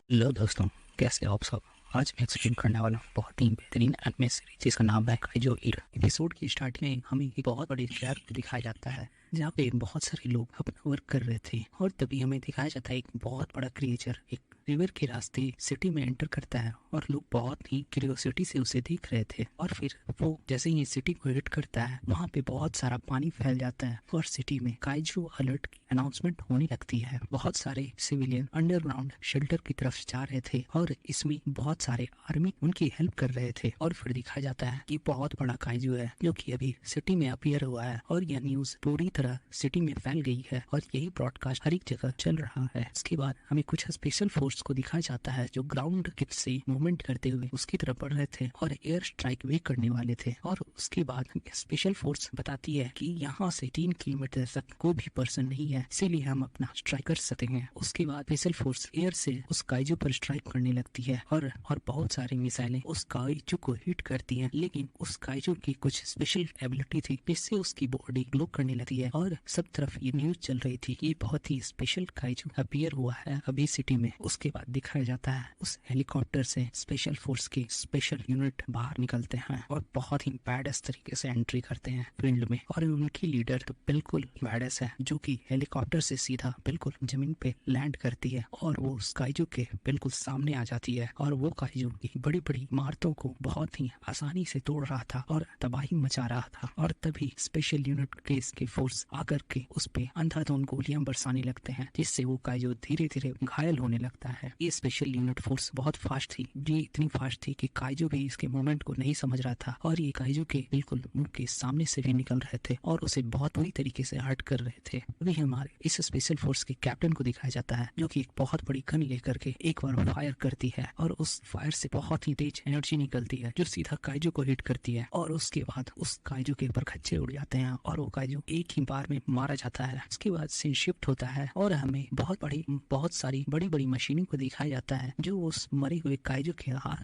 Hello दोस्तों, कैसे हो आप सब। आज मैं एक्सप्लेन करने वाला हूँ बहुत ही बेहतरीन एनिमे सीरीज जिसका नाम है काइजो ईट। एपिसोड की स्टार्टिंग में हमें एक बहुत बड़े शहर को दिखाया जाता है जहाँ पे बहुत सारे लोग अपना वर्क कर रहे थे और तभी हमें दिखाया जाता है एक बहुत बड़ा क्रिएचर एक रिवर के रास्ते सिटी में एंटर करता है और लोग बहुत ही क्यूरियोसिटी से उसे देख रहे थे। और फिर वो जैसे ही सिटी को हिट करता है वहाँ पे बहुत सारा पानी फैल जाता है और सिटी में काइजू अलर्ट की अनाउंसमेंट होने लगती है। बहुत सारे सिविलियन अंडरग्राउंड शेल्टर की तरफ जा रहे थे और इसमें बहुत सारे आर्मी उनकी हेल्प कर रहे थे। और फिर दिखाया जाता है कि बहुत बड़ा काइजू है जो कि अभी सिटी में अपीयर हुआ है और यह न्यूज पूरी तरह सिटी में फैल गई है और यही ब्रॉडकास्ट हर एक जगह चल रहा है। इसके बाद हमें कुछ स्पेशल फोर्स को दिखाया जाता है जो ग्राउंड से मूवमेंट करते हुए उसकी तरफ बढ़ रहे थे और एयर स्ट्राइक भी करने वाले थे। और उसके बाद स्पेशल फोर्स बताती है कि यहाँ से 3 किलोमीटर तक कोई भी पर्सन नहीं है, इसीलिए हम अपना स्ट्राइक कर सकते हैं। उसके बाद स्पेशल फोर्स एयर से उस काइजू पर स्ट्राइक करने लगती है और बहुत सारी मिसाइलें उस काइजू को हिट करती हैं। लेकिन उस काइजू की कुछ स्पेशल एबिलिटी थी जिससे उसकी बॉडी ग्लो करने लगती है और सब तरफ ये न्यूज चल रही थी कि बहुत ही स्पेशल काइजू अपीयर हुआ है अभी सिटी में। उसके बाद दिखाया जाता है उस हेलीकॉप्टर से स्पेशल फोर्स की स्पेशल यूनिट बाहर निकलते हैं और बहुत ही बैडस तरीके से एंट्री करते हैं फील्ड में। और उनकी लीडर तो बिल्कुल बैडस है जो कि हेलीकॉप्टर से सीधा बिल्कुल जमीन पे लैंड करती है और वो उस काइजू के बिल्कुल सामने आ जाती है और वो काइजू की बड़ी बड़ी इमारतों को बहुत ही आसानी से तोड़ रहा था और तबाही मचा रहा था। और तभी स्पेशल यूनिट केस के फोर्स आकर के उस पे अंधाधुंध गोलियां बरसाने लगते हैं जिससे वो काइजू धीरे धीरे घायल होने लगता है। ये स्पेशल यूनिट फोर्स बहुत फास्ट थी, ये इतनी फास्ट थी कि काइजू भी इसके मूवमेंट को नहीं समझ रहा था और ये काइजू के बिल्कुल मुंह के सामने से भी निकल रहे थे और उसे बहुत बुरी तरीके से हर्ट कर रहे थे। अभी हमारे इस स्पेशल फोर्स के कैप्टन को दिखाया जाता है जो कि एक बहुत बड़ी गन लेकर के एक बार फायर करती है और उस फायर से बहुत ही तेज एनर्जी निकलती है जो सीधा काइजू को हिट करती है और उसके बाद उस काइजू के ऊपर खच्चे उड़ जाते हैं और वो काइजू एक ही बार में मारा जाता है। उसके बाद सीन शिफ्ट होता है और हमें बहुत सारी बड़ी बड़ी मशीनों को दिखाया जाता है जो उस मरे हुए काइजू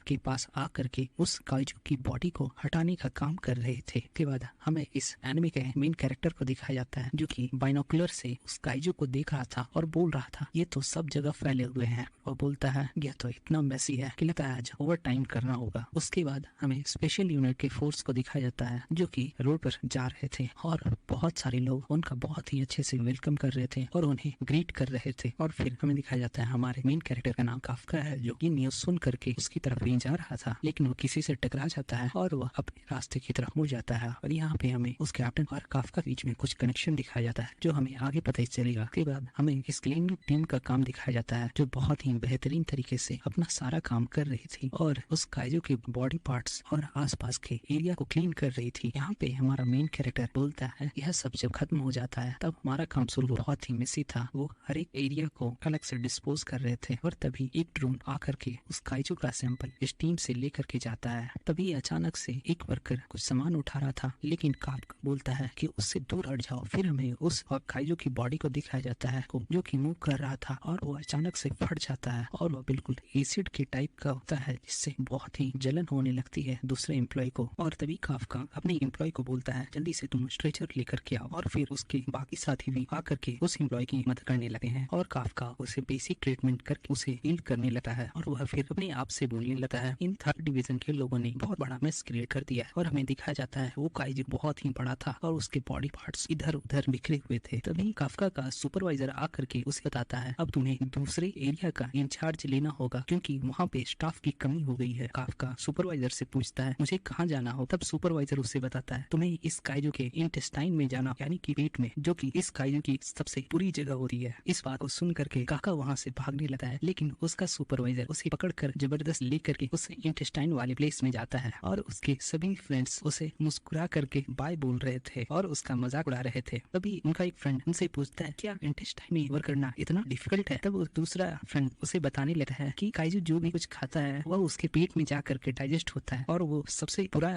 के पास आकर के उस काइजू की बॉडी को हटाने का काम कर रहे थे। उसके बाद हमें इस एनिमे के मेन कैरेक्टर को दिखाया जाता है जो कि बाइनोकुलर से उस काइजू को देख रहा था और बोल रहा था ये तो सब जगह फैले हुए हैं। वो बोलता है यह तो इतना मैसी है कि लगता है आज ओवर टाइम करना होगा। उसके बाद हमें स्पेशल यूनिट के फोर्स को दिखाया जाता है जो कि रोड पर जा रहे थे और बहुत सारे लोग उनका बहुत ही अच्छे से वेलकम कर रहे थे और उन्हें ग्रीट कर रहे थे। और फिर हमें दिखाया जाता है हमारे मेन कैरेक्टर का नाम काफका है जो कि न्यूज सुन करके उसकी तरफ ही जा रहा था लेकिन वो किसी से टकरा जाता है और वह अपने रास्ते की तरफ मुड़ जाता है। और यहाँ पे हमें उस कैप्टन और काफका के बीच में कुछ कनेक्शन दिखाया जाता है जो हमें आगे पता ही चलेगा। उसके बाद हमें इस क्लीनिंग टीम का काम दिखाया जाता है जो बहुत ही बेहतरीन तरीके से अपना सारा काम कर रही थी और उस काइजू के बॉडी पार्ट्स और आसपास के एरिया को क्लीन कर रही थी। यहाँ पे हमारा मेन कैरेक्टर बोलता है यह सब जब खत्म हो जाता है तब हमारा काम शुरू बहुत ही मेसी था। वो हर एक एरिया को अलग से डिस्पोज कर रहे थे और तभी एक ड्रोन आकर के उस काइजू का सैंपल इस टीम से लेकर के जाता है। तभी अचानक से एक वर्कर कुछ सामान उठा रहा था लेकिन काफका बोलता है कि उससे दूर हट जाओ। फिर हमें उस काइजू की बॉडी को दिखाया जाता है जो कि मूव कर रहा था और वो अचानक से फट जाता है और वो बिल्कुल एसिड के टाइप का होता है जिससे बहुत ही जलन होने लगती है दूसरे एम्प्लॉय को। और तभी काफका अपने एम्प्लॉय को बोलता है जल्दी से तुम स्ट्रेचर लेकर के आओ और फिर उसके बाकी साथी भी आकर के उस एम्प्लॉय की मदद करने लगते हैं और काफका उसे बेसिक ट्रीटमेंट करके उसे हील करने लगता है और वह फिर अपने आप से बोलने लगता है इन 3rd डिवीजन के लोगों ने बहुत बड़ा मेस क्रिएट कर दिया और हमें दिखाया जाता है वो काइजू बहुत ही बड़ा था और उसके बॉडी पार्ट्स इधर उधर बिखरे हुए थे। तभी काफका का सुपरवाइजर आकर के उसे बताता है अब तुम्हें दूसरे एरिया का इंचार्ज लेना होगा क्योंकि वहाँ पे स्टाफ की कमी हो गई है। काफका सुपरवाइजर से पूछता है मुझे कहाँ जाना हो। तब सुपरवाइजर उसे बताता है तुम्हें इस काइजू के इंटेस्टाइन में जाना यानी कि पेट में, जो कि इस काइजू की सबसे बुरी जगह होती है। इस बात को सुन करके काका वहाँ से भागने लगता है लेकिन उसका सुपरवाइजर उसे पकड़कर जबरदस्त लेकर के उस इंटेस्टाइन वाले प्लेस में जाता है और उसके सभी फ्रेंड्स उसे मुस्कुरा करके बाय बोल रहे थे और उसका मजाक उड़ा रहे थे। तभी उनका एक फ्रेंड उनसे पूछता है क्या इंटेस्टाइन में वर्क करना इतना डिफिकल्ट है। तब दूसरा फ्रेंड उसे बताने लगता है कि काइजू जो भी कुछ खाता है वह उसके पेट में जा करके डाइजेस्ट होता है और वो सबसे बुरा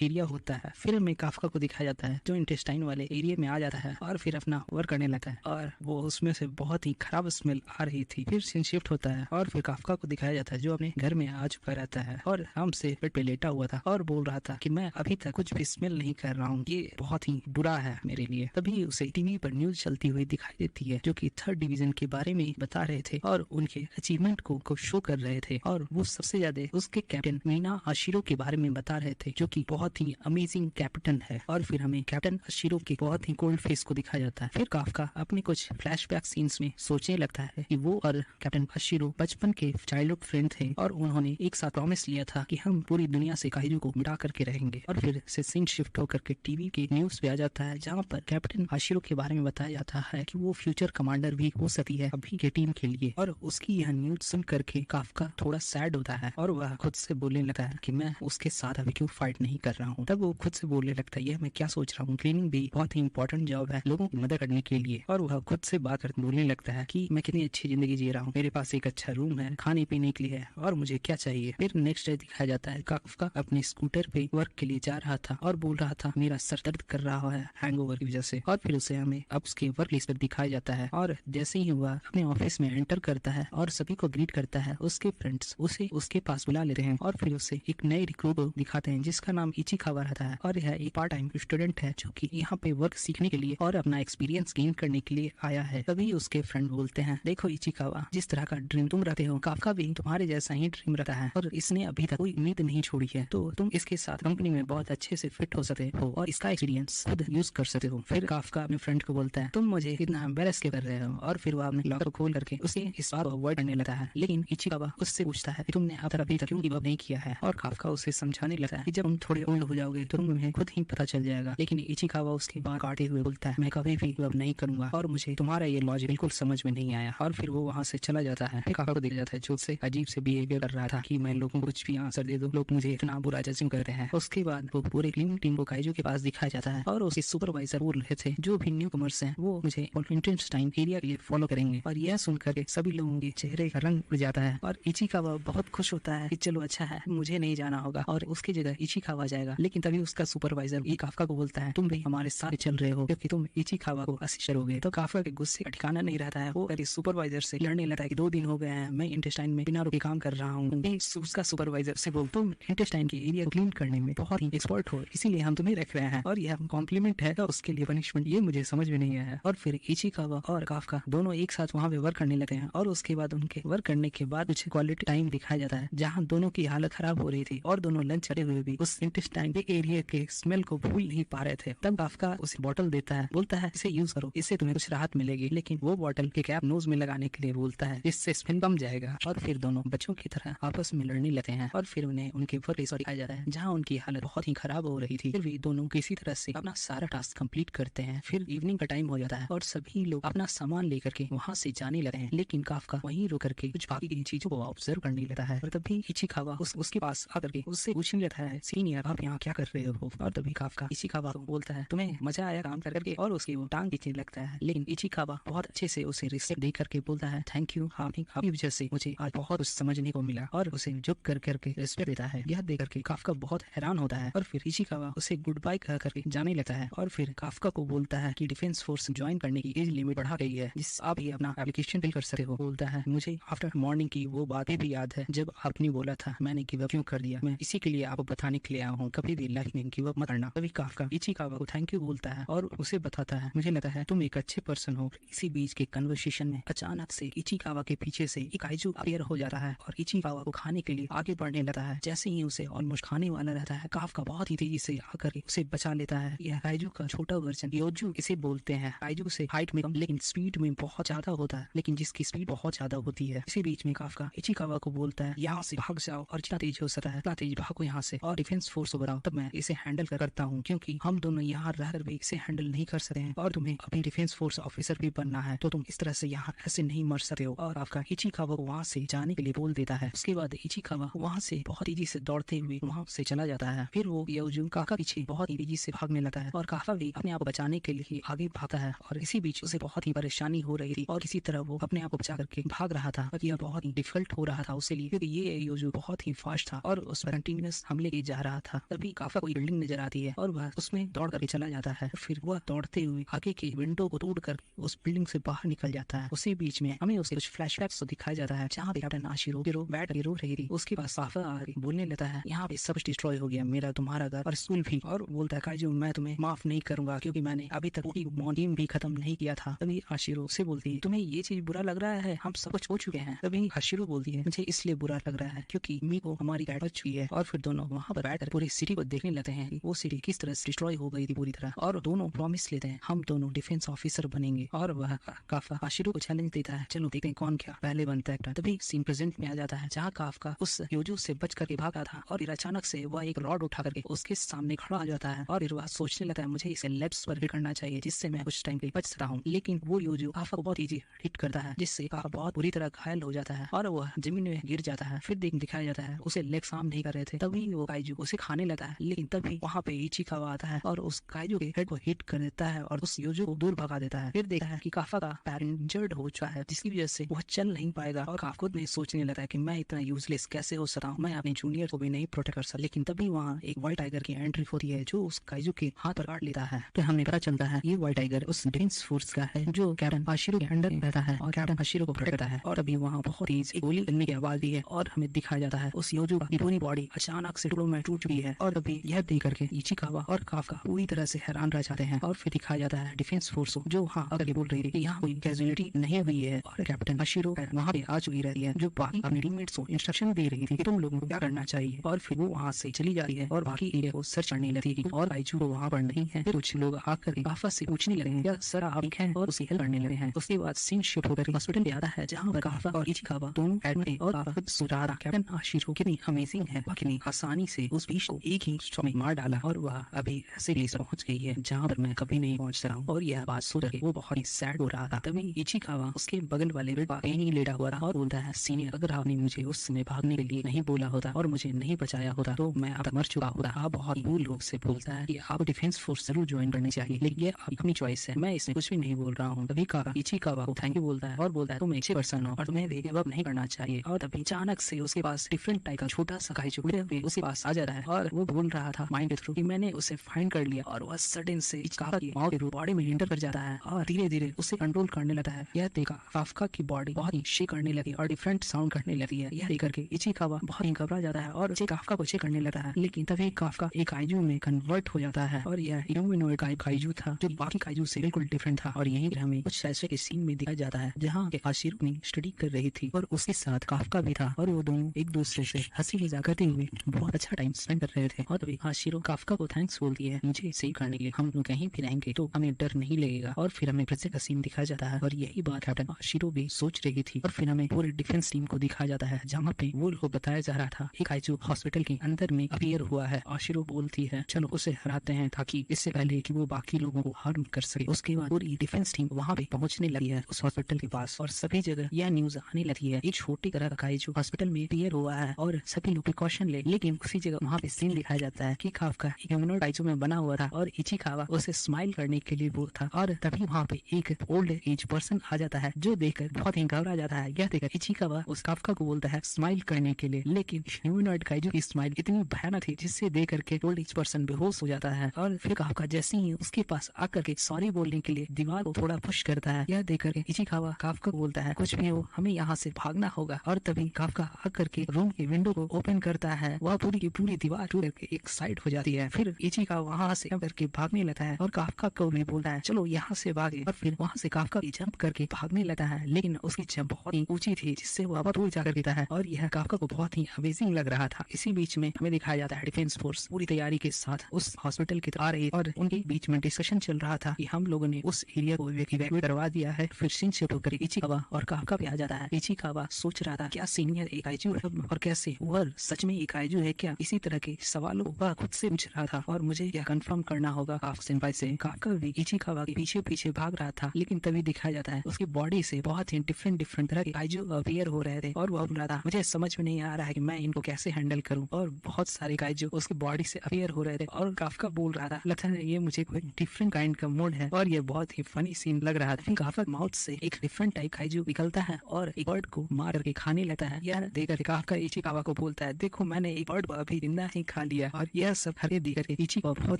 एरिया होता है। फिर हमें काफका को दिखाया जाता है जो इंटेस्टाइन वाले एरिया में आ जाता है और फिर अपना वर्क करने लगता है और वो उसमें से बहुत ही खराब स्मेल आ रही थी। फिर सीन शिफ्ट होता है और फिर काफका को दिखाया जाता है जो अपने घर में आ चुका रहता है और आराम से बेड पे लेटा हुआ था और बोल रहा था कि मैं अभी तक कुछ भी स्मेल नहीं कर रहा हूँ, ये बहुत ही बुरा है मेरे लिए। तभी उसे टीवी पर न्यूज चलती हुई दिखाई देती है जो कि 3rd डिवीजन के बारे में बता रहे थे और उनके अचीवमेंट को शो कर रहे थे और वो सबसे ज्यादा उसके कैप्टन मीना अशीरो के बारे में बता रहे थे जो कि बहुत ही अमेजिंग कैप्टन है। और फिर हमें कैप्टन अशीरो के बहुत ही कोल्ड फेस को दिखाया जाता है। फिर काफका अपने कुछ फ्लैशबैक सीन्स में सोचने लगता है कि वो और कैप्टन अशीरो बचपन के चाइल्डहुड फ्रेंड थे और उन्होंने एक साथ प्रॉमिस लिया था कि हम पूरी दुनिया से काइजू को मिटा करके रहेंगे। और फिर से सीन शिफ्ट होकर के टीवी के न्यूज पे आ जाता है जहाँ पर कैप्टन अशीरो के बारे में बताया जाता है कि वो फ्यूचर कमांडर भी हो सकती है अभी के टीम के लिए। और उसकी यह न्यूज सुन करके काफका थोड़ा सैड होता है और वह खुद से बोलने लगता है कि मैं उसके साथ अभी क्यों फाइट नहीं कर रहा हूँ। तब वो खुद से बोलने लगता है मैं क्या सोच रहा हूँ, क्लीनिंग भी बहुत ही इंपॉर्टेंट जॉब है लोगों की मदद करने के लिए। और वह खुद से बात करके बोलने लगता है कि मैं कितनी अच्छी जिंदगी जी रहा हूँ, मेरे पास एक अच्छा रूम है, खाने पीने के लिए है और मुझे क्या चाहिए। फिर नेक्स्ट डे दिखाया जाता है काफका अपने स्कूटर पे वर्क के लिए जा रहा था और बोल रहा था मेरा सर दर्द कर रहा है हैंगओवर की वजह से। और फिर उसे हमें अब उसके वर्क प्लेस पर दिखाया जाता है और जैसे ही वह अपने ऑफिस में एंटर करता है और सभी को ग्रीट करता है उसके फ्रेंड्स उसे उसके पास बुला लेते हैं और फिर उसे एक नए रिक्रूट दिखाते हैं जिसका नाम इचिकावा रहता है और यह एक पार्ट टाइम स्टूडेंट है जो कि यहाँ पे वर्क सीखने के लिए और अपना एक्सपीरियंस गेन करने के लिए आया है। तभी उसके फ्रेंड बोलते हैं देखो इचिकावा, जिस तरह का ड्रीम तुम रखते हो काफका भी तुम्हारे जैसा ही ड्रीम रखता है और इसने अभी तक कोई उम्मीद नहीं छोड़ी है, तो तुम इसके साथ कंपनी में बहुत अच्छे से फिट हो सकते हो और इसका एक्सपीरियंस खुद यूज कर सकते हो। फिर काफका अपने फ्रेंड को बोलता है तुम मुझे कितना एम्बैरेस कर रहे हो और फिर वह अपने लॉकर खोल करके उसे इस बात को अवॉइड करने लगता है। लेकिन इचिकावा उससे पूछता है कि तुमने अब तक अभी तक क्यों गिव अप नहीं किया है और काफका उसे समझाने लगता है कि जब तुम थोड़े ओल्ड हो जाओगे तो तुम्हें खुद ही पता चल जाएगा। लेकिन इचिकावा उसके बात काटते हुए बोलता है मैं कभी भी गिव अप नहीं करूंगा और मुझे तुम्हारा ये लॉजिक बिल्कुल समझ में नहीं आया। और फिर वो वहाँ से चला जाता है। काफका को देखा जाता है जो उससे अजीब से बिहेवियर कर रहा था कि मैं लोगों को कुछ भी आंसर दे दूं, लोग मुझे इतना बुरा जजिंग करते हैं। उसके बाद वो पूरे क्लीनिंग टीम को काइजू के पास दिखाया जाता है और उसके सुपरवाइजर बोल रहे थे जो भी न्यू कमर्स हैं वो मुझे टाइम एरिया के लिए फॉलो करेंगे। और यह सुनकर सभी लोगों के चेहरे का रंग उड़ जाता है और इचिकावा बहुत खुश होता है कि चलो अच्छा है मुझे नहीं जाना होगा और उसकी जगह इचिकावा जाएगा। लेकिन तभी उसका सुपरवाइजर काफका को बोलता है तुम भी हमारे साथ चल रहे हो क्योंकि तुम इचिकावा को असिस्ट करोगे। तो काफका के गुस्से का ठिकाना नहीं रहता है, वो सुपरवाइजर से लड़ने लगता है कि 2 दिन हो गए हैं मैं इंटेस्टाइन में बिना रुके काम कर रहा हूँ। उसका सुपरवाइजर से बोल तुम इंटेस्टाइन के एरिया को क्लीन करने में बहुत ही एक्सपर्ट हो इसीलिए हम तुम्हें रख रहे हैं और यह कॉम्प्लीमेंट है तो उसके लिए पनिशमेंट ये मुझे समझ में नहीं आया। और फिर इचिकावा और काफका दोनों एक साथ वहाँ पे वर्क करने लगते हैं और उसके बाद उनके वर्क करने के बाद कुछ क्वालिटी टाइम दिखाया जाता है जहाँ दोनों की हालत खराब हो रही थी और दोनों लंच करते हुए भी उस इंटेस्टाइन के एरिया के स्मेल को भूल नहीं पा रहे थे। तब काफका उसे बॉटल देता है, बोलता है इसे यूज करो, इससे तुम्हें कुछ राहत मिलेगी। लेकिन वो बॉटल के कैप नोज में लगाने के लिए बोलता है इससे स्मेल कम जाएगा। और फिर दोनों बच्चों की तरह आपस में लड़ने लगते हैं और फिर उन्हें उनके वर्क प्लेस दिखाया जाता है जहाँ उनकी हालत बहुत ही खराब हो रही थी। फिर भी दोनों किसी तरह से अपना सारा टास्क कंप्लीट करते हैं। फिर इवनिंग का टाइम हो जाता है और सभी लोग अपना सामान लेकर के वहाँ से जाने लगे हैं। लेकिन काफका वहीं रुक करके कुछ बाकी की चीजों को ऑब्जर्व करने लगता है और तभी इचिकावा उसके पास आकर के उससे पूछने लगता है सीनियर आप यहाँ क्या कर रहे हो। और तभी काफका इचिकावा को बोलता है तुम्हें मजा आया काम करके और उसकी वो टांग खींचने लगता है। लेकिन इचिकावा बहुत अच्छे से उसे रिस्पेक्ट दे करके बोलता है थैंक यू, आपकी वजह से मुझे आज बहुत कुछ समझने को मिला और उसे झुक कर करके रिस्पेक्ट देता है। यह देख करके काफका बहुत हैरान होता है और फिर इचिकावा उसे गुड बाय कह करके जाने लगता है और फिर काफका को बोलता है कि डिफेंस फोर्स ज्वाइन करने की एज लिमिट बढ़ा गई है जिस आप ही अपना एप्लीकेशन फिल कर सकते हो। बोलता है मुझे आफ्टर मॉर्निंग की वो बातें भी याद है जब आपने बोला था मैंने गिव अप क्यों कर दिया, मैं इसी के लिए आपको बताने के लिए आया हूँ कभी भी लाइफ में गिव अप मत करना। तभी काफका इचिकावा को थैंक यू बोलता है और उसे बताता है मुझे लगता है तुम एक अच्छे पर्सन हो। इसी बीच के कन्वर्सेशन में अचानक से इचिकावा के पीछे से एक काइजू अपीयर हो जाता है और इचिकावा को खाने के लिए आगे बढ़ने लगता है। जैसे ही उसे ऑलमोस्ट खाने वाला रहता है काफका बहुत ही तेजी से आकर उसे बचा लेता है। यह काइजू का छोटा वर्जन योजू इसे बोलते हैं। काइजू से हाइट में कम लेकिन स्पीड में बहुत ज्यादा होता है, लेकिन जिसकी स्पीड बहुत ज्यादा होती है। इसी बीच में काफका इचिकावा को बोलता है यहाँ से भाग जाओ और जितना तेज हो सकता है उतना तेज भागो यहाँ से और डिफेंस फोर्स को बढ़ाओ, तब मैं इसे हैंडल करता हूँ क्योंकि हम दोनों यहाँ रहकर भी इसे हैंडल नहीं कर सकते हैं और तुम्हें अपनी डिफेंस फोर्स ऑफिसर भी बनना है तो तुम इस तरह से यहाँ ऐसे नहीं मर सकते हो। और आपका इचिकावा को वहाँ से जाने के लिए बोल देता है। उसके बाद इचिकावा वहाँ से बहुत तेजी से दौड़ते हुए वहाँ से चला जाता है। फिर वो योजू काका पीछे बहुत ही तेजी से भागने लगता है और काफा भी अपने आप को बचाने के लिए आगे भागता है और इसी बीच उसे बहुत ही परेशानी हो रही थी और किसी तरह वो अपने आप को बचा करके भाग रहा था और यह बहुत ही डिफिकल्ट हो रहा था उसके लिए क्योंकि ये योजू बहुत ही फास्ट था और उस पर कंटिन्यूअस हमले किए जा रहा था। तभी काफा कोई बिल्डिंग नजर आती है और वह उसमें दौड़ करके चला जाता है। फिर फिर वह दौड़ते हुए आगे के विंडो को तोड़कर उस बिल्डिंग से बाहर निकल जाता है। उसी बीच में हमें उसे कुछ फ्लैशबैक्स तो दिखाया जाता है जहाँ पे कैप्टन आशिरो बैठ के रो रही थी। उसके पास साफा आके बोलने लगता है यहाँ पे सब कुछ डिस्ट्रॉय हो गया, मेरा, तुम्हारा घर और स्कूल भी। और बोलता है काइजू मैं तुम्हें माफ नहीं करूंगा क्योंकि मैंने अभी तक पूरी टीम भी खत्म नहीं किया था। तभी आशिरो से बोलती है तुम्हें ये चीज बुरा लग रहा है, हम सब कुछ हो चुके हैं। तभी आशिरो बोलती है मुझे इसलिए बुरा लग रहा है क्योंकि मीको हमारी बैठ चुकी है। और फिर दोनों वहाँ पर बैठकर पूरी सिटी को देखने लगते हैं कि वो सिटी किस तरह से डिस्ट्रॉय हो गई थी पूरी तरह। और दोनों प्रॉमिस लेते हैं हम दोनों डिफेंस ऑफिसर बनेंगे। और वह काफा आशिरो को चैलेंज देता है, चलो देखते हैं कौन क्या पहले बनता है। तभी सीन प्रेजेंट में आ जाता है जहाँ काफका उस योजो से बच करके भागा था और फिर अचानक से वह एक रॉड उठा करके उसके सामने खड़ा हो जाता है। और फिर वह सोचने लगता है मुझे इसे लेफ्ट पर हिट करना चाहिए जिससे मैं कुछ टाइम के लिए बच सकता हूँ। लेकिन वो योजो काफा को बहुत इजी हिट करता है जिससे काफा बहुत बुरी तरह घायल हो जाता है और वह जमीन में गिर जाता है। फिर दिखाया जाता है उसे लेग साम नहीं कर रहे थे, तभी वो काइजू उसे खाने लगता है। लेकिन तभी वहाँ पे इचिकावा आता है और उस काइजू के हेड को हिट कर देता है और उस योजो को दूर भगा देता है। फिर देखा है कि काफा का पैर इंजर्ड हो चुका है जिसकी वजह से वह चल नहीं पाएगा और काफा खुद में सोचने लगता है कि मैं इतना यूजलेस कैसे हो सकता हूँ, मैं अपने जूनियर को भी नहीं प्रोटेक्ट कर सकता। लेकिन तभी वहाँ एक व्हाइट टाइगर की एंट्री होती है जो उस काइजू के हाथ पर काट लेता है। तो हमें पता चलता है ये व्हाइट टाइगर उस डिफेंस फोर्स का है जो कैप्टन आशिरो के अंडर में रहता है और कैप्टन आशिरो को प्रोटेक्ट करता है। और अभी वहाँ बहुत ही गोली लगने की आवाज दी है और हमें दिखाया जाता है उस योजो की पूरी बॉडी अचानक से टुकड़ों में टूट चुकी है। और अभी यह देख करके इचिकावा और काफका पूरी तरह से हैरान रह जाते हैं। और फिर दिखाया जाता है डिफेंस फोर्स को जो हाँ अगर बोल रही थी कि यहाँ कोई कैजुअलिटी नहीं हुई है और कैप्टन आशिरो वहाँ पे आ चुकी रहती है जो बाकी अपने टीममेट्स को इंस्ट्रक्शन दे रही थी कि तुम लोगों को क्या करना चाहिए। और फिर वो वहाँ से चली जाती है और बाकी एरिया को सर्च करने लगती है और काइजू तो वहाँ पर नहीं है। फिर कुछ लोग आकर काफा से पूछने लगे हैं सर आप ठीक हैं और उसे हेल्प करने लगे हैं। उसके बाद सीन शिफ्ट होकर हॉस्पिटल में आता है जहाँ पर काफा और इचिकावा दोनों एडमिट और काफा खुद सोच रहा था कैप्टन आशिरो कितनी अमेजिंग है, कितनी आसानी से उस बीच को एक ही शॉट में मार डाला और वह अभी ऐसे प्लेस पहुंच गई है जहाँ पर मैं कभी नहीं पहुंच रहा हूँ। और यह बात सोच के वो बहुत ही सैड हो रहा था। तभी इचिकावा उसके बगल वाले बेड पर कहीं लेटा हुआ था और बोलता है सीनियर अगर आपने मुझे उस समय भागने के लिए नहीं बोला होता और मुझे नहीं बचाया होता तो मैं अब मर चुका होता। आप बहुत भूल लोग से बोलता है कि आप डिफेंस फोर्स जरूर ज्वाइन करनी चाहिए लेकिन ये अपनी चॉइस है, मैं इसमें कुछ भी नहीं बोल रहा हूँ। तभी काका इचिकावा को थैंक यू बोलता है और बोलता है तुम एक अच्छे पर्सन हो और तुम्हें भी गिव अप नहीं करना चाहिए। और तभी अचानक से उसके पास डिफरेंट टाइप का छोटा सा काइजू उसके पास आ जाता है और वो बोल रहा था माइंड के थ्रू कि मैंने उसे फाइंड कर लिया। और वह सडन से काफका की माँ के बॉडी में एंटर कर जाता है और धीरे धीरे उसे कंट्रोल करने लगता है। यह देखा काफका की बॉडी बहुत ही शेक करने लगी और डिफरेंट साउंड करने लगी है। यह देख करके इचिकावा बहुत ही घबरा जाता है और उसे काफका को चेक करने लगता है। लेकिन तभी काफका एक काइजू में कन्वर्ट हो जाता है और यह ह्यूमनॉइड काइजू था जो बाकी काइजू से बिल्कुल डिफरेंट था। और यहीं पर हमें कुछ ऐसे के सीन में दिखाया जाता है जहाँ के आशिरो ने स्टडी कर रही थी और उसके साथ काफका भी था और वो दोनों एक दूसरे से हंसी मजाक करते हुए बहुत अच्छा टाइम स्पेंड कर रहे थे। और तभी आशिरो काफका को थैंक्स बोलती है मुझे सही करने के लिए, हम लोग कहीं भी रहेंगे तो हमें डर नहीं लगेगा। और फिर हमें प्रेजेंट का सीन दिखाया जाता है और यही बात कैप्टन आशिरो भी सोच रही थी। और फिर हमें पूरे डिफेंस टीम को दिखाया जाता है जहाँ पे वो लोग बताया जा रहा था एक काइजू हॉस्पिटल के अंदर में अपीयर हुआ है। आशिरो बोलती है चलो उसे हराते हैं ताकि इससे पहले कि वो बाकी लोगों को हार्म कर सके। उसके बाद पूरी डिफेंस टीम वहाँ पे पहुंचने लगी है उस हॉस्पिटल के पास और सभी जगह यह न्यूज आने लगी है एक छोटी तरह का काइजू हॉस्पिटल में अपीयर हुआ है और सभी लोग प्रिकॉशन ले। लेकिन उसी जगह वहाँ पे सीन दिखाया जाता है कि काफका एक ह्यूमनॉइड काइजू में बना हुआ था और इचिकावा उसे स्माइल करने के लिए बोल था। और तभी वहाँ पे एक ओल्ड एज पर्सन आ जाता है जो देखकर बहुत ही घबरा जाता है। यह देखकर इचिकावा उस काफका को बोलता है स्माइल करने के लिए, लेकिन ह्यूमनॉइड काइजू की स्माइल इतनी भयानक थी जिससे देख करके ओल्ड एज पर्सन बेहोश हो जाता है। और फिर काफका जैसे ही उसके पास आकर के सॉरी बोलने के लिए दीवार को थोड़ा पुश करता है। यह देख करके इचिकावा काफका को बोलता है कुछ भी हो हमें यहाँ से भागना होगा। और तभी काफका आकर के रूम के विंडो को ओपन करता है, वह पूरी की पूरी दीवार टूट करके एक साइड हो जाती है। फिर इचिकावा वहाँ से करके भागने लगता है और काफका को भी बोलता है चलो यहाँ से भागे। और फिर वहाँ से काफका भी जंप करके भागने लगता है लेकिन उसकी जंप बहुत ही ऊंची थी जिससे वो बहुत दूर जाकर गिरता है और यह काफका को बहुत ही अमेजिंग लग रहा था। इसी बीच में हमें दिखाया जाता है डिफेंस फोर्स पूरी तैयारी के साथ उस हॉस्पिटल की तरफ आ रही और उनके बीच में डिस्कशन चल रहा था कि हम लोगों ने उस एरिया को इवैक्यूएट करवा दिया है। फिर सीन शिफ्ट होकर इचिकावा और काफका भी आ जाता है। इचिकावा सोच रहा था क्या सीनियर एक काइजू है और कैसे वह सच में एक काइजू है क्या, इसी तरह के सवालों वह खुद से पूछ रहा था और मुझे यह कंफर्म करना होगा काफका सेंपाई से। काफका भी इचिकावा के पीछे पीछे भाग रहा था लेकिन तभी दिखाया जाता है उसकी बॉडी से बहुत ही डिफरेंट तरह के काइजू अपीयर हो रहे थे और वह बोल रहा था मुझे समझ में नहीं आ रहा है कि मैं इनको कैसे हैंडल करूं। और बहुत सारे काइजू उसकी बॉडी से अपीयर हो रहे थे और काफका बोल रहा था लगता है ये मुझे कोई डिफरेंट काइंड का मूड है और ये बहुत ही फनी सीन लग रहा था। काफका माउथ से एक डिफरेंट टाइप काइजू निकलता है और एक बर्ड को मार करके खाने लगता है। यह देखकर काफका इचिकावा को बोलता है देखो मैंने एक बर्ड को अभी जिंदा ही खा लिया। और यह सब हरे देखकर इचिकावा बहुत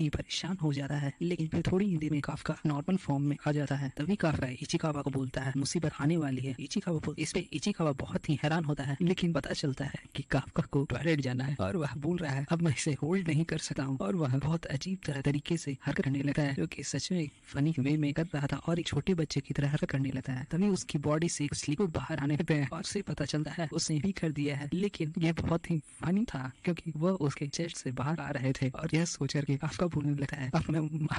ही परेशान हो जाता है लेकिन फिर थोड़ी ही देर में काफका नॉर्मल फॉर्म में आ जाता है। तभी काफका इचिकावा को बोलता है मुसीबत आने वाली है। इचिकावा इस पे इचिकावा बहुत ही हैरान होता है, लेकिन पता चलता है कि काफका को टॉयलेट जाना है और वह बोल रहा है अब मैं इसे होल्ड नहीं कर सकता हूँ, और वह बहुत अजीब तरीके से हरकत करने लगता है, जो कि सच में फनी वे में कर रहा था और एक छोटे बच्चे की तरह हरकत करने लगता है। तभी उसकी बॉडी से कुछ लिक्विड बाहर आने लगते हैं और उसे पता चलता है उसने भी कर दिया है। लेकिन यह बहुत ही फनी था क्योंकि वह उसके चेस्ट से बाहर आ रहे थे और यह सोचकर के काफका बोलने लगता है अब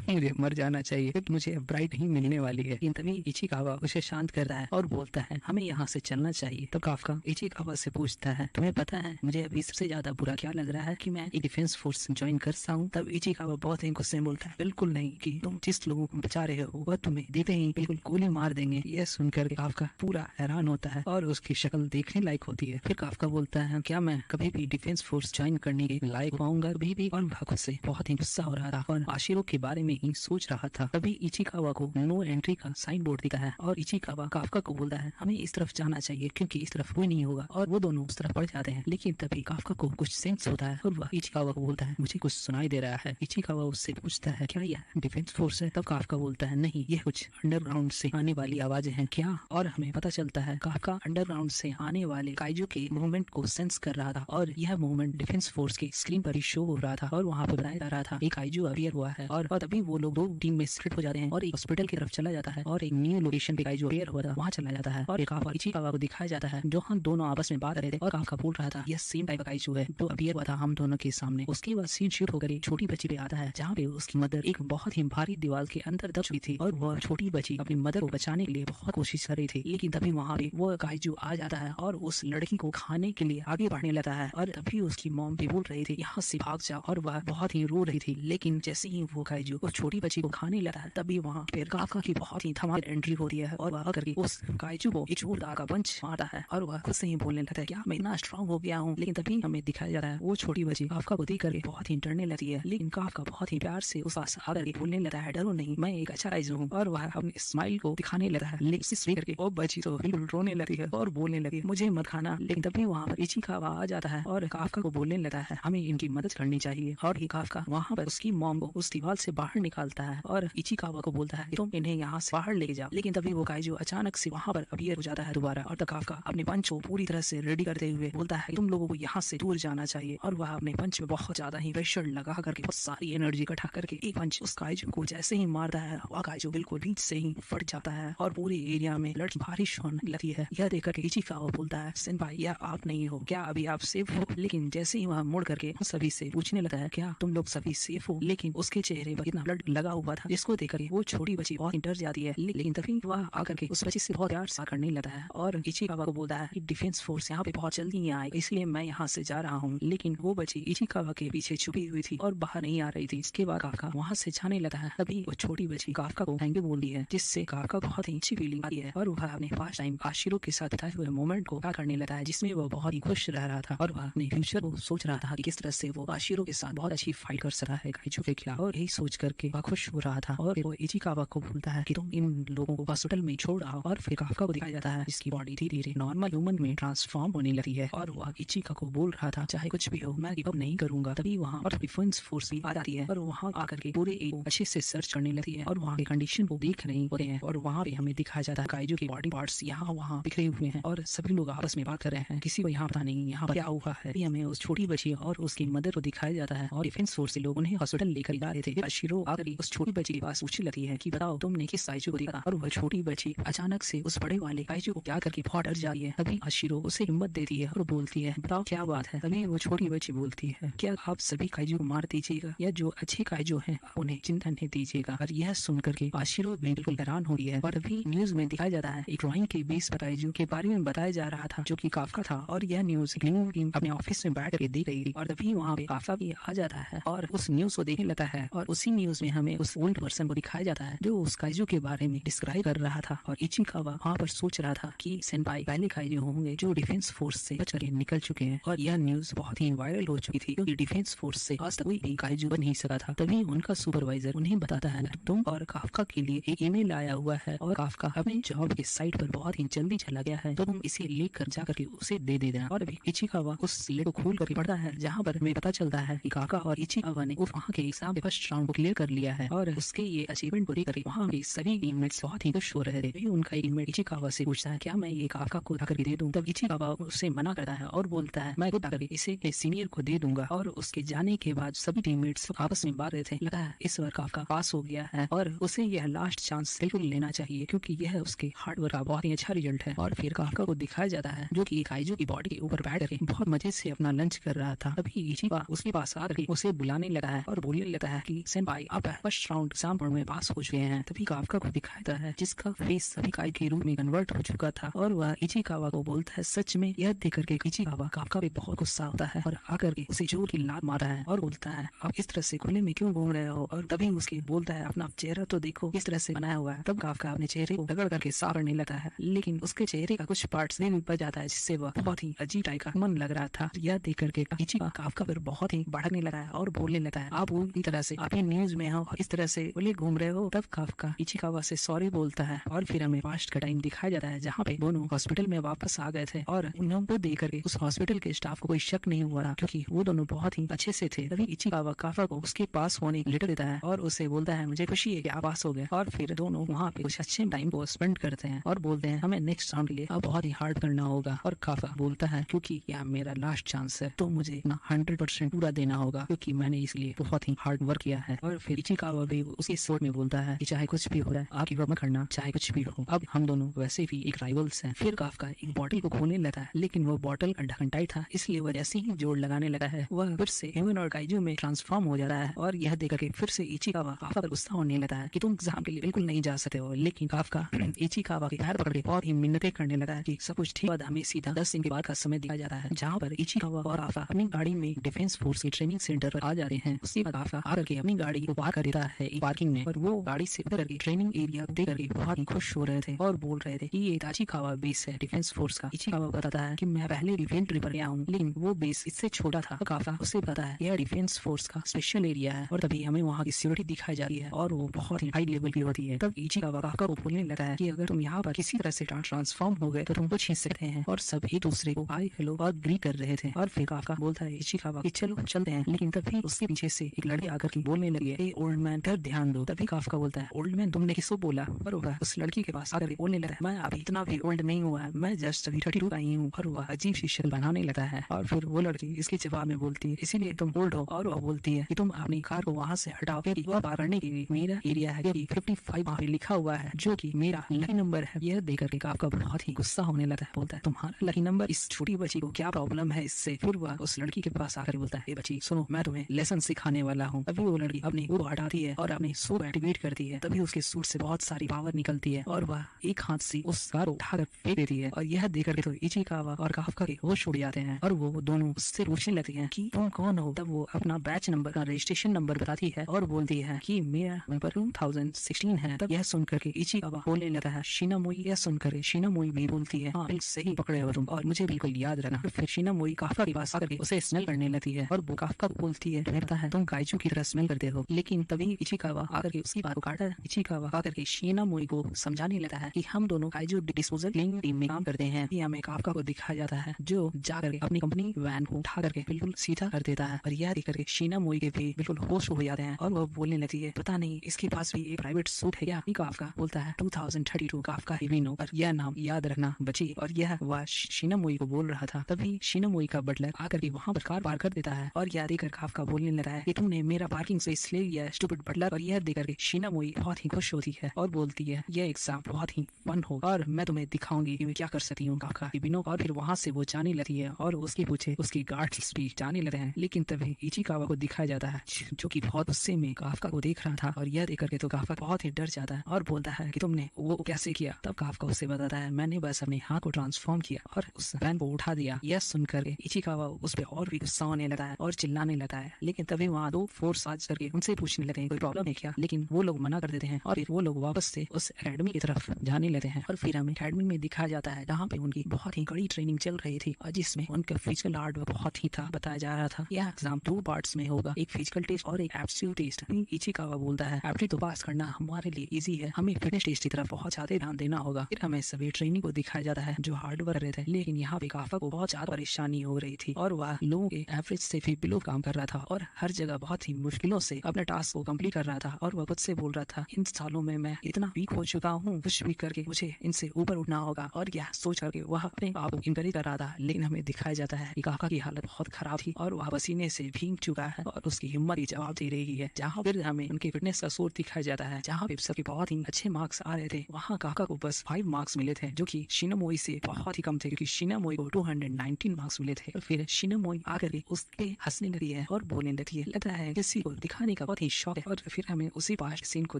मुझे मर जाना चाहिए क्योंकि मुझे ब्राइट नहीं मिलने वाली है। लेकिन तभी इचिकावा उसे शांत करता है और बोलता है हमें यहाँ से चलना चाहिए। तब काफका इचिकावा से पूछता है तुम्हें पता है मुझे अभी सबसे ज्यादा बुरा क्या लग रहा है कि मैं एक डिफेंस फोर्स ज्वाइन कर सकता हूँ। तब इचिकावा बहुत ही गुस्से में बोलता है बिल्कुल नहीं, कि तुम जिस लोगों को बचा रहे हो वह तुम्हें देखते ही बिल्कुल गोली मार देंगे। यह सुनकर काफका पूरा हैरान होता है और उसकी शक्ल देखने लायक होती है। फिर काफका बोलता है क्या मैं कभी भी डिफेंस फोर्स ज्वाइन करने के लायक पाऊंगा कभी भी, और वह खुद से बहुत ही गुस्सा हो रहा था और आशिरो के बारे में ही सोच रहा था। तभी इचिकावा को नो एंट्री का साइन बोर्ड दिखा है और इचिकावा काफका को बोलता है हमें इस तरफ जाना चाहिए क्योंकि इस तरफ कोई नहीं होगा, और वो दोनों उस तरफ बढ़ जाते हैं। लेकिन तभी काफका को कुछ सेंस होता है और वह इचिकावा को बोलता है मुझे कुछ सुनाई दे रहा है। इचिकावा उससे पूछता है क्या यह डिफेंस फोर्स है? तब काफका बोलता है नहीं, यह कुछ अंडरग्राउंड से आने वाली आवाजें हैं क्या? और हमें पता चलता है काफका अंडरग्राउंड से आने वाले काइजू के मूवमेंट को सेंस कर रहा था और यह मूवमेंट डिफेंस फोर्स की स्क्रीन पर ही शो हो रहा था और वहाँ पर बताया जा रहा था एक काइजू अपीयर हुआ है। और तभी वो लोग दो टीम में स्प्लिट हो जाते हैं और एक हॉस्पिटल की तरफ चला जाता है और एक न्यू लोकेशन पे काइजू अपीयर हुआ था वहाँ चला जाता है और काफका इचिकावा को दिखाया जाता है जो हम दोनों आपस में बात कर रहे थे और काफका बोल रहा था यह सेम टाइप का काइजू है जो अपीयर हुआ था हम दोनों के सामने। उसके बाद सीन शूट होकर एक छोटी बच्ची पे आता है जहाँ पे उसकी मदर एक बहुत ही भारी दीवार के अंदर दब चुकी थी और वह छोटी बच्ची अपनी मदर को बचाने के लिए बहुत कोशिश कर रही थी। लेकिन तभी वहाँ पे वो काइजू आ जाता है और उस लड़की को खाने के लिए आगे बढ़ने लगता है और तभी उसकी मॉम भी बोल रही थी यहाँ से भाग जाओ और वह बहुत ही रो रही थी। लेकिन जैसे ही वो काइजू उस छोटी बच्ची को खाने लगता है तभी वहाँ फिर काफका की बहुत ही धमाकेदार एंट्री होती है और वह करके उस काइजू को एक जोरदार का पंच मारता है और वह खुद से ही बोलने लगता है क्या मैं इतना स्ट्रांग हो गया हूँ। लेकिन तभी हमें दिखाया जा रहा है वो छोटी बच्ची काफका को देख करके बहुत ही डरने लगती है, लेकिन काफका बहुत ही प्यार से उस पास आकर के बोलने लगता है डरो नहीं मैं एक अच्छा काइजू हूँ और वह अपने स्माइल को दिखाने लगता है। लेकिन इसे करके वो बच्ची तो बिल्कुल रोने लगती है और बोलने लगी मुझे मत खाना। लेकिन तभी वहाँ पर इचिकावा आ जाता है और काफका को बोलने लगता है हमें इनकी मदद करनी चाहिए और ये काफका वहाँ पर उसकी मॉम को उस दीवार से बाहर निकालता है और इचिकावा को बोलता है तुम इन्हें यहाँ से बाहर ले जाओ। लेकिन तभी वो काइजू अचानक से वहाँ पर अपीयर हो जाता है दोबारा और तब काफका अपने पंच को पूरी तरह से रेडी करते हुए बोलता है तुम लोगों को यहाँ से दूर जाना चाहिए और वह अपने पंच में बहुत ज्यादा ही प्रेशर लगा करके बहुत सारी एनर्जी इकट्ठा करके एक पंच उस काइजू को जैसे ही मारता है वह काइजू बिल्कुल बीच से ही फट जाता है और पूरे एरिया में बारिश होने लगती है। यह देख करके इचिकावा बोलता है सेनपाई यह आप नहीं हो क्या, अभी आप सेफ हो? लेकिन जैसे ही वह मुड़ करके सभी से पूछने लगता है क्या तुम लोग सभी सेफ हो? लेकिन उसके चेहरे पर इतना ब्लड लगा हुआ था जिसको देख कर वो छोटी बच्ची बहुत डर जाती है। लेकिन तभी वह आकर के उस बच्ची से बहुत प्यार सा करने लगता है और इचिकावा को बोलता है कि डिफेंस फोर्स यहाँ पे बहुत जल्दी ही आएगा इसलिए मैं यहाँ से जा रहा हूँ। लेकिन वो बच्ची इचिकावा के पीछे छुपी हुई थी और बाहर नहीं आ रही थी। इसके बाद काफका वहाँ से जाने लगा है। तभी वो छोटी बच्ची काफका को थैंक यू बोलती है जिससे काफका बहुत ही अच्छी फीलिंग आती है और वह अपने फर्स्ट टाइम आशिरो के साथ बिताए हुए मोमेंट को करने लगा है जिसमें वो बहुत ही खुश रह रहा था और वह अपने फ्यूचर को सोच रहा था कि किस तरह से वो आशिरो के साथ बहुत अच्छी फाइट कर सकता है काइजू के खिलाफ, और यही सोच करके वह खुश हो रहा था। और फिर वो इचिकावा को बोलता है कि तुम इन लोगों को हॉस्पिटल में छोड़ आओ और फिर काफका को दिखाया जाता है जिसकी बॉडी धीरे धीरे नॉर्मल ह्यूमन में ट्रांसफॉर्म होने लगती है और वह इचिका को बोल रहा था चाहे कुछ भी हो मैं गिव अप नहीं करूंगा। तभी वहाँ और डिफेंस फोर्स भी आ जाती है और वहाँ आकर के पूरे एक अच्छे से सर्च करने लगती है और वहाँ के कंडीशन को देख रहे होते हैं और वहाँ पे हमें दिखाया जाता है काइजू के बॉडी पार्ट्स यहाँ वहाँ बिखरे हुए हैं और सभी लोग आपस में बात कर रहे हैं, किसी को यहाँ पता नहीं यहाँ पर क्या हुआ है। हमें उस छोटी बच्ची और उसकी मदर को दिखाया जाता है और डिफेंस फोर्स से लोग उन्हें हॉस्पिटल लेकर जा रहे थे। आशिरो आकर उस छोटी बच्ची के पास पूछने लगती है कि बताओ तुमने किस काइजू को देखा, और वह छोटी बच्ची अचानक से उस बड़े वाले काइजू को क्या करके बहुत डर जा रही है। तभी आशिरो उसे हिम्मत देती है और बोलती है बताओ क्या बात है। तभी वो छोटी बच्ची बोलती है क्या आप सभी काइजू को मार दीजिएगा या जो अच्छे काइजू हैं उन्हें चिंता नहीं दीजिएगा। और यह सुनकर के आशिरो बिल्कुल हैरान हो गई है। और अभी न्यूज में दिखाया जाता है एक ड्राइंग के बेस पर काइजू के बारे में बताया जा रहा था जो कि काफका था और यह न्यूज टीम अपने ऑफिस में बैठ करके देख रही थी और तभी वहाँ पे काफका भी आ जाता है और उस न्यूज को देखने लगता है और उसी न्यूज में हमें उस ओल्ड पर्सन को दिखाया जाता है जो उस काइजू के बारे में डिस्क्राइब कर रहा था। और इचिकावा वहाँ पर सोच रहा था कि सेनपाई पहले काइजू होंगे जो डिफेंस फोर्स से बच करके निकल चुके हैं और यह न्यूज बहुत ही वायरल हो चुकी थी क्योंकि डिफेंस फोर्स से आज तक कोई भी काइजू बन नहीं सका था। तभी उनका सुपरवाइजर उन्हें बताता है तुम और काफका के लिए एक ईमेल आया हुआ है और काफका अपने जॉब के साइट पर बहुत ही जल्दी चला गया है तो तुम इसे लेकर जाकर के उसे दे देना। और अभी इचिकावा उस लेटर को खोल कर पढ़ता है जहाँ पर हमें पता चलता है कि काफका और इचिकावा ने वहाँ के एग्जाम फर्स्ट राउंड को क्लियर कर लिया है और उसके ये अचीवमेंट पूरी करी। वहाँ के सभी टीममेट्स बहुत ही खुश हो रहे थे। उनका एक टीममेट इचिकावा से पूछता है क्या मैं ये काफका को आकर दे दूं? तब इचिकावा उससे मना करता है और बोलता है मैं खुद आकर इसे सीनियर को दे दूंगा। और उसके जाने के बाद सभी टीममेट्स आपस में बात रहे थे। लगा है इस बार काफका पास हो गया है और उसे यह लास्ट चांस बिल्कुल लेना चाहिए क्योंकि यह उसके हार्डवर्क का बहुत ही अच्छा रिजल्ट है। और फिर काफका को दिखाया जाता है जो कि काइजू की बॉडी के ऊपर बैठ करके बहुत मजे से अपना लंच कर रहा था। तभी इचिकावा उसके पास आकर उसे बुलाने लगा है और बोलने लगा है कि सेनपाई आप फर्स्ट राउंड एग्जाम में पास हो चुके हैं। तभी काफका को दिखाता है जिसका फेस सभी काई के रूप में कन्वर्ट हो चुका था और वह इचिकावा को बोलता है सच में। यह देख करके इचिकावा काफका पे बहुत गुस्सा होता है और आकर के उसे जोर की लात मारता है और बोलता है आप इस तरह से खुले में क्यों घूम रहे हो? और तभी उसके बोलता है अपना चेहरा तो देखो किस तरह से बनाया हुआ है। तब काफका अपने चेहरे को रगड़ करके साफ करने लगता है लेकिन उसके चेहरे का कुछ पार्ट्स नहीं बच जाता है जिससे वह बहुत ही अजीब टाइप का मन लग रहा था। यह देख करके इचिकावा काफका पर बहुत ही भड़कने लगा है और बोलने लगा है आप पूरी तरह से अपनी न्यूज में हो और इस तरह से खुले घूम रहे हो। तब काफका इचिकावा से सॉरी बोलता है और फिर हमें पास्ट का टाइम दिखाया जाता है जहाँ पे दोनों हॉस्पिटल में वापस आ गए थे और उन्हों को देख करके उस हॉस्पिटल के स्टाफ को कोई शक नहीं हुआ क्योंकि वो दोनों बहुत ही अच्छे से थे। तभी इचिकावा काफका को उसके पास होने की लेटर देता है और उसे बोलता है मुझे खुशी है कि आप पास हो गए। और फिर दोनों वहाँ पे कुछ अच्छे टाइम को स्पेंड करते हैं और बोलते हैं हमें नेक्स्ट राउंड के लिए अब बहुत ही हार्ड करना होगा। और काफका बोलता है क्योंकि यह मेरा लास्ट चांस है तो मुझे अपना 100% पूरा देना होगा क्योंकि मैंने इसलिए बहुत ही हार्ड वर्क किया है। और फिर इचिकावा भी उसी सोच में बोलता है कि चाहे कुछ भी हो रहा है आप गिव अप मत करना, चाहे कुछ भी हो, अब हम दोनों वैसे भी एक राइवल्स हैं। फिर काफका एक बॉटल को खोलने लगा है लेकिन वो बॉटल का ढक्कन टाइट था इसलिए वह जैसे ही जोड़ लगाने लगा है वह फिर से ह्यूमन और काइजू में ट्रांसफॉर्म हो जाता है। और यह देख के फिर से इचिकावा काफका पर गुस्सा होने लगा है कि तुम एग्जाम के लिए बिल्कुल नहीं जा सकते हो। लेकिन काफका इचिकावा के पैर पकड़ के बहुत ही मिन्नतें करने लगा है कि सब कुछ ठीक बाद हमें सीधा 10 दिन के बाद का समय दिया जाता है जहाँ पर इचिकावा और काफका अपनी गाड़ी में डिफेंस फोर्स के ट्रेनिंग सेंटर पर आ जा रहे हैं। उसके बाद काफका आकर के अपनी गाड़ी को पार्क कर देता है पार्किंग में और वो गाड़ी से उतर करके ट्रेनिंग एरिया देख करके बहुत ही खुश हो रहे थे और बोल रहे थे कि ये इचिकावा बेस है डिफेंस फोर्स का। इचिकावा बताता है कि मैं पहले इन्फेंट्री पर गया हूँ लेकिन वो बेस इससे छोटा था। काफका उससे पता है यह डिफेंस फोर्स का स्पेशल एरिया है और तभी हमें वहाँ की सिक्योरिटी दिखाई जा रही है और वो बहुत ही हाई लेवल की होती है। तब इचिकावा काफका को बोलने लगा है कि अगर तुम यहाँ पर किसी तरह से ट्रांसफॉर्म हो गए तो तुमको छीन सकते हैं और सब एक दूसरे को हाय हेलो और ग्रीट कर रहे थे। और फिर काफका बोलता है इचिकावा कि चलो चलते हैं लेकिन तभी उसके पीछे से एक लड़की आकर के बोलने लगी है ओल्ड मैन पर ध्यान दो। तभी काफका बोलता है ओल्ड मैन तुमने किसको बोला? और वह उस लड़की के पास आकर बोलने लगा है मैं अभी इतना भी ओल्ड नहीं हुआ है, मैं जस्ट अभी 32 का ही हूँ। और वह अजीब सी शक्ल बनाने लगा है और फिर वो लड़की इसके जवाब में बोलती है इसीलिए तुम ओल्ड हो। और वह बोलती है कि तुम अपनी कार को वहाँ से हटाओ क्योंकि वह पार करने के लिए मेरा एरिया है क्योंकि 55 वहाँ पे लिखा हुआ है जो कि मेरा लकी नंबर है। यह देखकर के काफका बहुत ही गुस्सा होने लगा है। बोलता है तुम्हारा लकी नंबर, इस छोटी बच्ची को क्या प्रॉब्लम है इससे? फिर वह उस लड़की के पास आकर बोलता है बच्ची सुनो मैं तुम्हें लेसन सिखाने वाला हूँ। अभी वो लड़की अपनी वो हटाती है और अपने सूट एक्टिवेट करती है। तभी उसके सूट से बहुत सारी पावर निकलती है और वह एक हाथ से उस कार को उठाकर फेंक देती है। और यह देखकर के तो इचिकावा और काफका के होश उड़ जाते हैं और वो दोनों उससे पूछने लगते हैं कि तुम कौन हो? तब वो अपना बैच नंबर का रजिस्ट्रेशन नंबर बताती है और बोलती है कि मेरा नंबर 2016 है। तब यह सुनकर के इचिकावा बोलने लगता है शिनामोई। यह सुनकर शिनामोई भी बोलती है हाँ बिल्कुल सही पकड़े हो तुम और मुझे बिल्कुल याद रखना। फिर शिनामोई काफका के पास आकर के उसे स्मेल करने लगती है और वो काफका को बोलती है तुम्हें पता है तुम काइजू की तरह स्मेल करते हो। लेकिन तभी इचिकावा आकर के उसकी बात को काटा है। इचिकावा आकर के शिनामोई को समझाने लगता है कि हम दोनों काइजू डिस्पोजल क्लीनिंग टीम में काम करते हैं। हमें काफका को दिखाया जाता है जो जाकर के अपनी कंपनी वैन को उठा करके बिल्कुल सीधा कर देता है और यह देख करके शिनामोई के भी बिल्कुल होश हो जाते हैं और वो बोलने लगती है पता नहीं इसके पास भी एक प्राइवेट सूट है क्या? काफका बोलता है 2032 काफका हिबिनो और यह नाम याद रखना बची। और यह वह शिनामोई को बोल रहा था। तभी शिनामोई का बटलर आकर के वहाँ पर कार पार्क कर देता है और यह देखकर काफका बोलने लगा है कि तुमने मेरा पार्किंग से इसलिए लिया स्टूपिड बटलर। और यह देखकर शिनामोई बहुत ही खुश होती है और बोलती है यह एग्जाम बहुत ही फन हो और मैं तुम्हें दिखाऊंगी कि मैं क्या कर सकती हूँ काफका हिबिनो। और फिर वहाँ से वो जाने लगती है और उसके पीछे उसकी गार्ड्स भी जाने लगे हैं। लेकिन तभी इचिकावा को दिखाया जाता है जो कि बहुत गुस्से में काफका को देख रहा था और यह देख करके तो काफका बहुत ही डर जाता है और बोलता है कि तुमने वो कैसे किया? तब काफका उससे बताता है मैंने बस अपने हाथ को ट्रांसफॉर्म किया और उस वैन को उठा दिया। यह सुनकर इचिकावा उस पर और भी गुस्सा होने लगा है और चिल्लाने लगा है। लेकिन तभी वहाँ दो फोर्स आज करके उनसे पूछने लगते हैं कोई प्रॉब्लम है क्या? लेकिन वो लोग मना कर देते हैं और फिर वो लोग वापस से उस एकेडमी की तरफ जाने लगते हैं। और फिर हमें एकेडमी में दिखाया जाता है जहाँ पे उनकी बहुत ही कड़ी ट्रेनिंग चल रही थी और जिसमें उनका फिजिकल आर्ट बहुत ही था बताया जा रहा था। यह एग्जाम 2 पार्ट्स में होगा, एक फिजिकल टेस्ट और एक एप्टीट्यूड टेस्ट। इचिकावा बोलता है एप्टीट्यूड तो पास करना हमारे लिए इजी है, हमें फिटनेस टेस्ट की तरफ बहुत ज्यादा ध्यान देना होगा। फिर हमें सभी ट्रेनिंग को दिखाया जाता है जो हार्ड वर्क रहे थे। लेकिन यहाँ पे काफका को बहुत ज्यादा परेशानी हो रही थी और वह लोगों के एवरेज से भी बिलो काम कर रहा था और हर जगह बहुत ही मुश्किलों से अपनी अपने टास्क को कंप्लीट कर रहा था और वह खुद से बोल रहा था, इन सालों में मैं इतना वीक हो चुका हूँ, कुछ भी करके मुझे इनसे ऊपर उठना होगा। और यह सोच करके वह अपने आप को इंकरेज कर रहा था। लेकिन हमें दिखाया जाता है कि काका की हालत बहुत खराब थी और वह पसीने से भीग चुका है और उसकी हिम्मत ही जवाब दे रही है। जहाँ फिर हमें उनके फिटनेस का सोर दिखाया जाता है, जहाँ पे सबके बहुत ही अच्छे मार्क्स आ रहे थे, वहाँ काका को बस 5 मार्क्स मिले थे, जो कि शिनोमोई से बहुत ही कम थे, क्योंकि शिनोमोई को 219 मार्क्स मिले थे। और फिर शिनोमोई आकर के उसके हंसने लगती है और बोलने लगती है, लगता है किसी को दिखाने का बहुत ही शौक है। और फिर हमें उसी पास्ट सीन को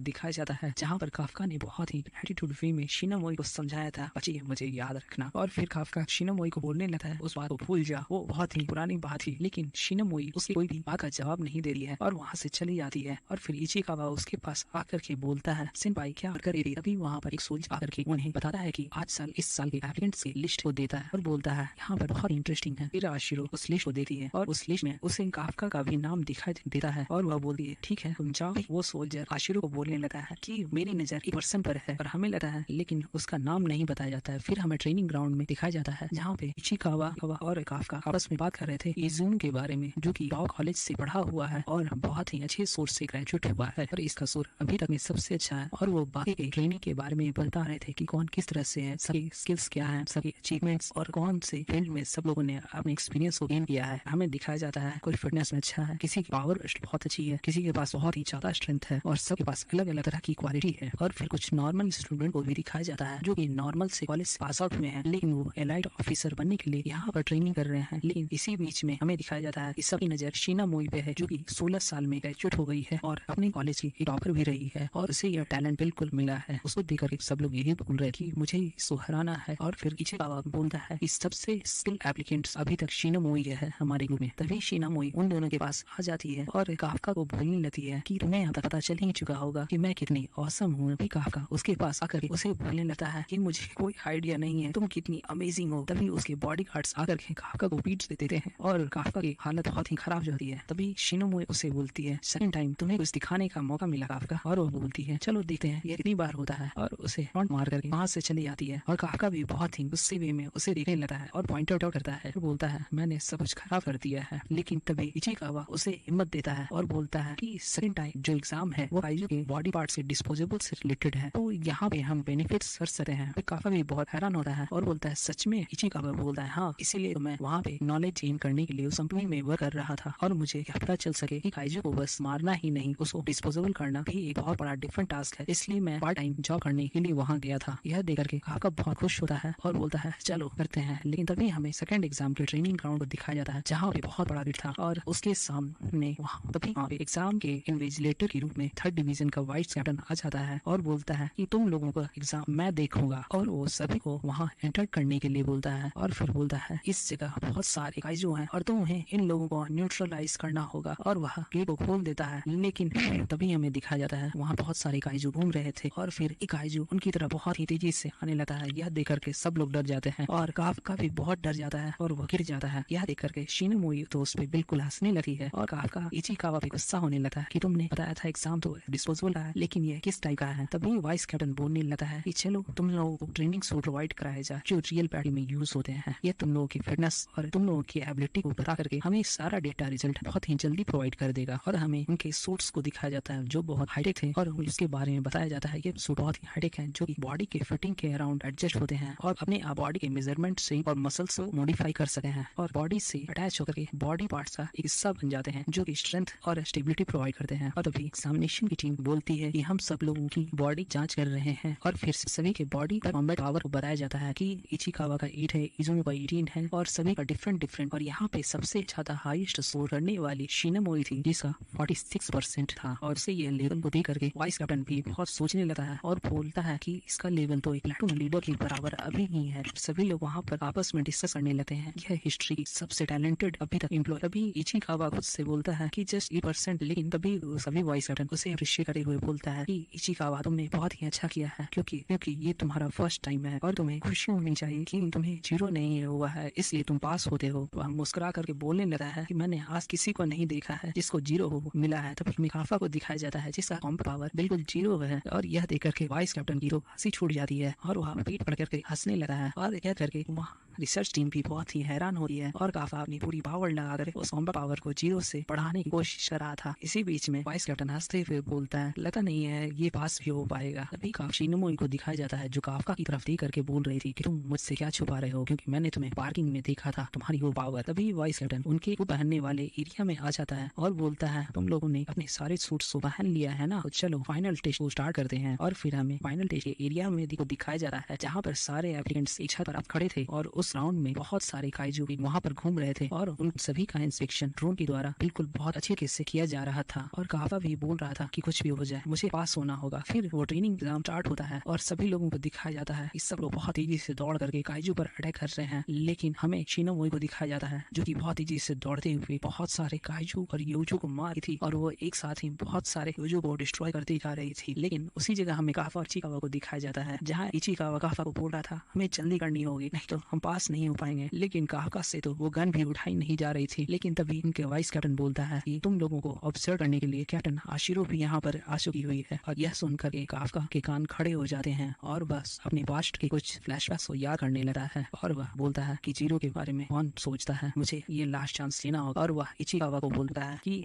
दिखाया जाता है, जहाँ पर काफका ने बहुत ही एटीट्यूड वे में शिनोमोई को समझाया था, बच्ची मुझे याद रखना। और फिर काफका शिनोमोई को बोलने लगता है, उस बात को भूल जा, वो बहुत ही पुरानी बात थी। लेकिन शिनोमोई उसकी कोई भी बात का जवाब नहीं दे रही है और वहाँ से चली जाती है। और फिर इचिकावा उसके पास आकर के बोलता है, सेनपाई क्या कर रही? अभी वहाँ पर एक सोल्जर आकर के उन्हें बताता है कि आज साल इस साल के एप्लीकेंट्स की लिस्ट को देता है और बोलता है यहाँ पर बहुत इंटरेस्टिंग है। फिर आशिरो उस लिस्ट को देखती है और उस लिस्ट में उसे काफका का भी नाम दिखाई देता है और वह बोलती है, ठीक है तुम जाओ। वो सोल्जर आशिरो को बोलने लगा है कि मेरी नजर एक पर्सन पर है और हमें लगा है, लेकिन उसका नाम नहीं बताया जाता है। फिर हमें ट्रेनिंग ग्राउंड में दिखाया जाता है, जहाँ पे इचिकावा और काफका आपस में बात कर रहे थे इजुन के बारे में, जो कि लॉ कॉलेज से पढ़ा हुआ है और बहुत ही अच्छे सोर्स से ग्रेजुएट हुआ है और इसका सोर अभी तक में सबसे अच्छा है। और वो बाकी के ट्रेनिंग के बारे में बता रहे थे कि कौन किस तरह से है, सबकी स्किल्स क्या है, सबकी अचीवमेंट्स और कौन से फील्ड में सब लोगों ने अपने एक्सपीरियंस को गेन किया है। हमें दिखाया जाता है कोई फिटनेस में अच्छा है, किसी की पावर बहुत अच्छी है, किसी के पास बहुत ही ज्यादा स्ट्रेंथ है और सबके पास अलग अलग तरह की क्वालिटी है। और फिर कुछ नॉर्मल स्टूडेंट को भी दिखाया जाता है, जो कि नॉर्मल से कॉलेज पास आउट हुए हैं, लेकिन वो एलाइड ऑफिसर बनने के लिए यहाँ पर ट्रेनिंग कर रहे हैं। लेकिन इसी बीच में हमें दिखाया जाता है कि सबकी नजर शिनामोई पे है, जो कि 16 साल में ग्रेजुएट हो गई है और अपने कॉलेज की टॉपर भी रही है और उसे यह टैलेंट बिल्कुल मिला है। उसको देखकर सब लोग यही बोल रहे कि मुझे इसको हराना है। और फिर इचिकावा बोलता है कि सबसे स्किल एप्लीकेंट्स अभी तक शिनामोई है हमारे ग्रुप में। तभी शिनामोई उन दोनों के पास आ जाती है और काफका को बोलने लगती है कि तुम्हें अब तक पता चल ही चुका होगा कि मैं कितनी औसम हूँ। काफका उसके पास आकर के उसे बोलने लगता है कि मुझे कोई आइडिया नहीं है तुम कितनी अमेजिंग हो। तभी उसके बॉडीगार्ड्स आकर के काफका को पीट देते हैं और काफका की हालत बहुत ही खराब हो जाती है। तभी शिनोमोई उसे बोलती है, सेकंड टाइम तुम्हें कुछ दिखाने का मौका मिला काफका। और वो बोलती है, चलो देखते हैं ये कितनी बार होता है, और उसे फ्रंट मार करके वहां से चली जाती है। और काफका भी बहुत ही गुस्से वे में उसे देखने लगता है और पॉइंट आउट करता है, बोलता है मैंने सब कुछ खराब कर दिया है। लेकिन तभी इचिकावा उसे हिम्मत देता है और बोलता है कि सेकंड टाइम जो एग्जाम है वो काइजू के बॉडी पार्ट से डिस्पोजेबल से रिलेटेड है, तो यहाँ पे हम बेनिफिट्स कर सकते हैं। फिर काफा भी बहुत हैरान होता है और बोलता है, सच में? इचिकावा बोलता है, हाँ, इसीलिए तो मैं वहाँ पे नॉलेज गेन करने के लिए उस कंपनी में वर्क कर रहा था और मुझे क्या पता चल सके कि काइजू को बस मारना ही नहीं, उसको डिस्पोजेबल करना भी एक बहुत बड़ा डिफरेंट टास्क है, इसलिए मैं पार्ट टाइम जॉब करने के लिए वहाँ गया था। यह देख करके काका बहुत खुश होता है और बोलता है चलो करते हैं। लेकिन तभी हमें सेकंड एग्जाम के ट्रेनिंग ग्राउंड को दिखाया जाता है, जहाँ पे बहुत बड़ा भीड़ था और उसके सामने तभी वहाँ पे एग्जाम के इन्विजिलेटर के रूप में 3rd डिवीजन का वाइस कैप्टन आ जाता है और बोलता है कि तुम लोगों का एग्जाम मैं देखूंगा। और वो सभी को वहाँ एंटर करने के लिए बोलता है और फिर बोलता है, इस जगह बहुत सारे काइजू हैं और तुम्हें इन लोगों को न्यूट्रलाइज करना होगा, और वह गेट को खोल देता है। लेकिन तभी हमें दिखाया जाता है वहाँ बहुत सारे काइजू घूम रहे थे और फिर एक काइजू उनकी तरफ बहुत ही तेजी से आने लगता है। यह देख करके सब लोग डर जाते हैं और काफका भी बहुत डर जाता है और वह गिर जाता है। यह देख करके शिनोमोई तो उस पे बिल्कुल हंसने लगी है और काफका इचिकावा पे गुस्सा होने लगता है कि तुमने बताया था एग्जाम तो डिस्पोजेबल है, लेकिन ये किस टाइप का है। तभी वाइस कैप्टन बोलने लगता है कि चलो तुम लोगों को ट्रेनिंग सूट प्रोवाइड कराया जाए जो रियल बैटल में यूज होते हैं। ये तुम लोगों की फिटनेस और तुम लोगों की एबिलिटी को बता करके हमें सारा डेटा रिजल्ट बहुत ही जल्दी प्रोवाइड कर देगा। और हमें उनके सूट्स को दिखाया जाता है जो बहुत हाईटेक थे और इसके बारे में बताया जाता है ये सूट बहुत ही हाईटेक है, जो बॉडी के फिटिंग के अराउंड एडजस्ट होते हैं और अपने बॉडी के मेजरमेंट से और मसल्स को मॉडिफाई कर सकते हैं और बॉडी से अटैच होकर के बॉडी पार्ट्स का एक हिस्सा बन जाते हैं, जो कि स्ट्रेंथ और स्टेबिलिटी प्रोवाइड करते हैं। और तभी एग्जामिनेशन की टीम बोलती है कि हम सब लोगों की बॉडी जांच कर रहे हैं और फिर सभी के बॉडी का कॉम्बैट पावर को बताया जाता है कि इचिकावा का 8 है, इजुनो का 18 है और सभी का डिफरेंट। और यहाँ पे सबसे ज्यादा हाईएस्ट स्कोर करने वाली शिनोमोई थी, जिसका 46% था। और से ये लेवल को देख करके वाइस कैप्टन भी बहुत सोचने लगता है और बोलता है कि इसका लेवल तो एक प्लेटून लीडर के बराबर अभी ही है। सभी लोग वहाँ पर आपस में डिस्कस करने लगते हैं, यह हिस्ट्री की सबसे टैलेंटेड अभी तक एम्प्लॉय। तभी इचिकावा खुद से बोलता है कि जस्ट 8%, लेकिन तभी सभी वाइस कैप्टन उसे अप्रिशिएट करते हुए बोलता है कि इचिकावा तुमने बहुत ही अच्छा किया है, क्योंकि ये तुम्हारा फर्स्ट टाइम है और तुम्हें खुशी होनी चाहिए कि तुम्हें 0 नहीं हुआ है, इसलिए तुम पास होते हो। तो हम मुस्कुरा करके बोलने लगा है कि मैंने आज किसी को नहीं देखा है जिसको 0 मिला है। तभी मिकाफा को दिखाया जाता है जिसका कॉम्प पावर बिल्कुल 0 है और यह देख करके वाइस कैप्टन की तो हंसी छूट जाती है और वह पीठ पड़ करके हंसने लगा है। और यह करके वहाँ रिसर्च टीम भी बहुत ही हैरान हो रही है और काफा अपनी पूरी पावर लगा कर उस कॉम्प पावर को 0 से बढ़ाने की कोशिश कर रहा था। इसी बीच में वाइस कैप्टन हंसते हुए बोलता है, लगता नहीं है ये पास भी हो पाएगा। तभी शिनोमोई को दिखाया जाता है जो काफका की तरफ देख करके बोल रही थी कि तुम मुझसे क्या छुपा रहे हो, क्योंकि मैंने तुम्हें पार्किंग में देखा था, तुम्हारी वो पावर। तभी वाइस कैप्टन उनके पहनने वाले एरिया में आ जाता है और बोलता है, तुम लोगों ने अपने सारे सूट्स को पहन लिया है ना, तो चलो फाइनल टेस्ट को स्टार्ट करते हैं। और फिर हमें फाइनल टेस्ट के एरिया में दिखाया जाता है जहाँ पर सारे एप्लीकेंट्स एक छत पर खड़े थे और उस राउंड में बहुत सारे काइजू भी वहाँ पर घूम रहे थे और उन सभी का इंस्पेक्शन ड्रोन के द्वारा बिल्कुल बहुत अच्छे तरीके से किया जा रहा था। और काफा भी बोल रहा था कि कुछ भी हो जाए मुझे पास होना होगा। फिर वो ट्रेनिंग एग्जाम स्टार्ट होता है और सभी लोगों को दिखाया जाता है कि सब लोग बहुत तेजी से दौड़ करके काइजू पर अटैक कर रहे हैं, लेकिन हमें शिनोमोई को दिखाया जाता है जो कि बहुत तेजी से दौड़ते हुए बहुत सारे काइजू और यूजू को मार रही थी और वो एक साथ ही बहुत सारे यूजू को डिस्ट्रॉय करती जा रही थी। लेकिन उसी जगह हमें काफा और इचिकावा को दिखाया जाता है जहाँ इचिकावा काफा को बोल रहा था हमें जल्दी करनी होगी नहीं तो हम पास नहीं हो पाएंगे, लेकिन काफका से तो वो गन भी उठाई नहीं जा रही थी। लेकिन तभी उनके वाइस कैप्टन बोलता है कि तुम लोगों को ऑब्जर्व करने के लिए कैप्टन आशिरो भी यहाँ पर आ चुकी हुई है। और यह सुनकर के काफका के कान खड़े हो जाते हैं और बस अपने पास्ट के कुछ फ्लैशबैक्स को याद करने लगता है और वह बोलता है कि जीरो के बारे में कौन सोचता है, मुझे ये लास्ट चांस लेना होगा। और वह इचिकावा को बोलता है कि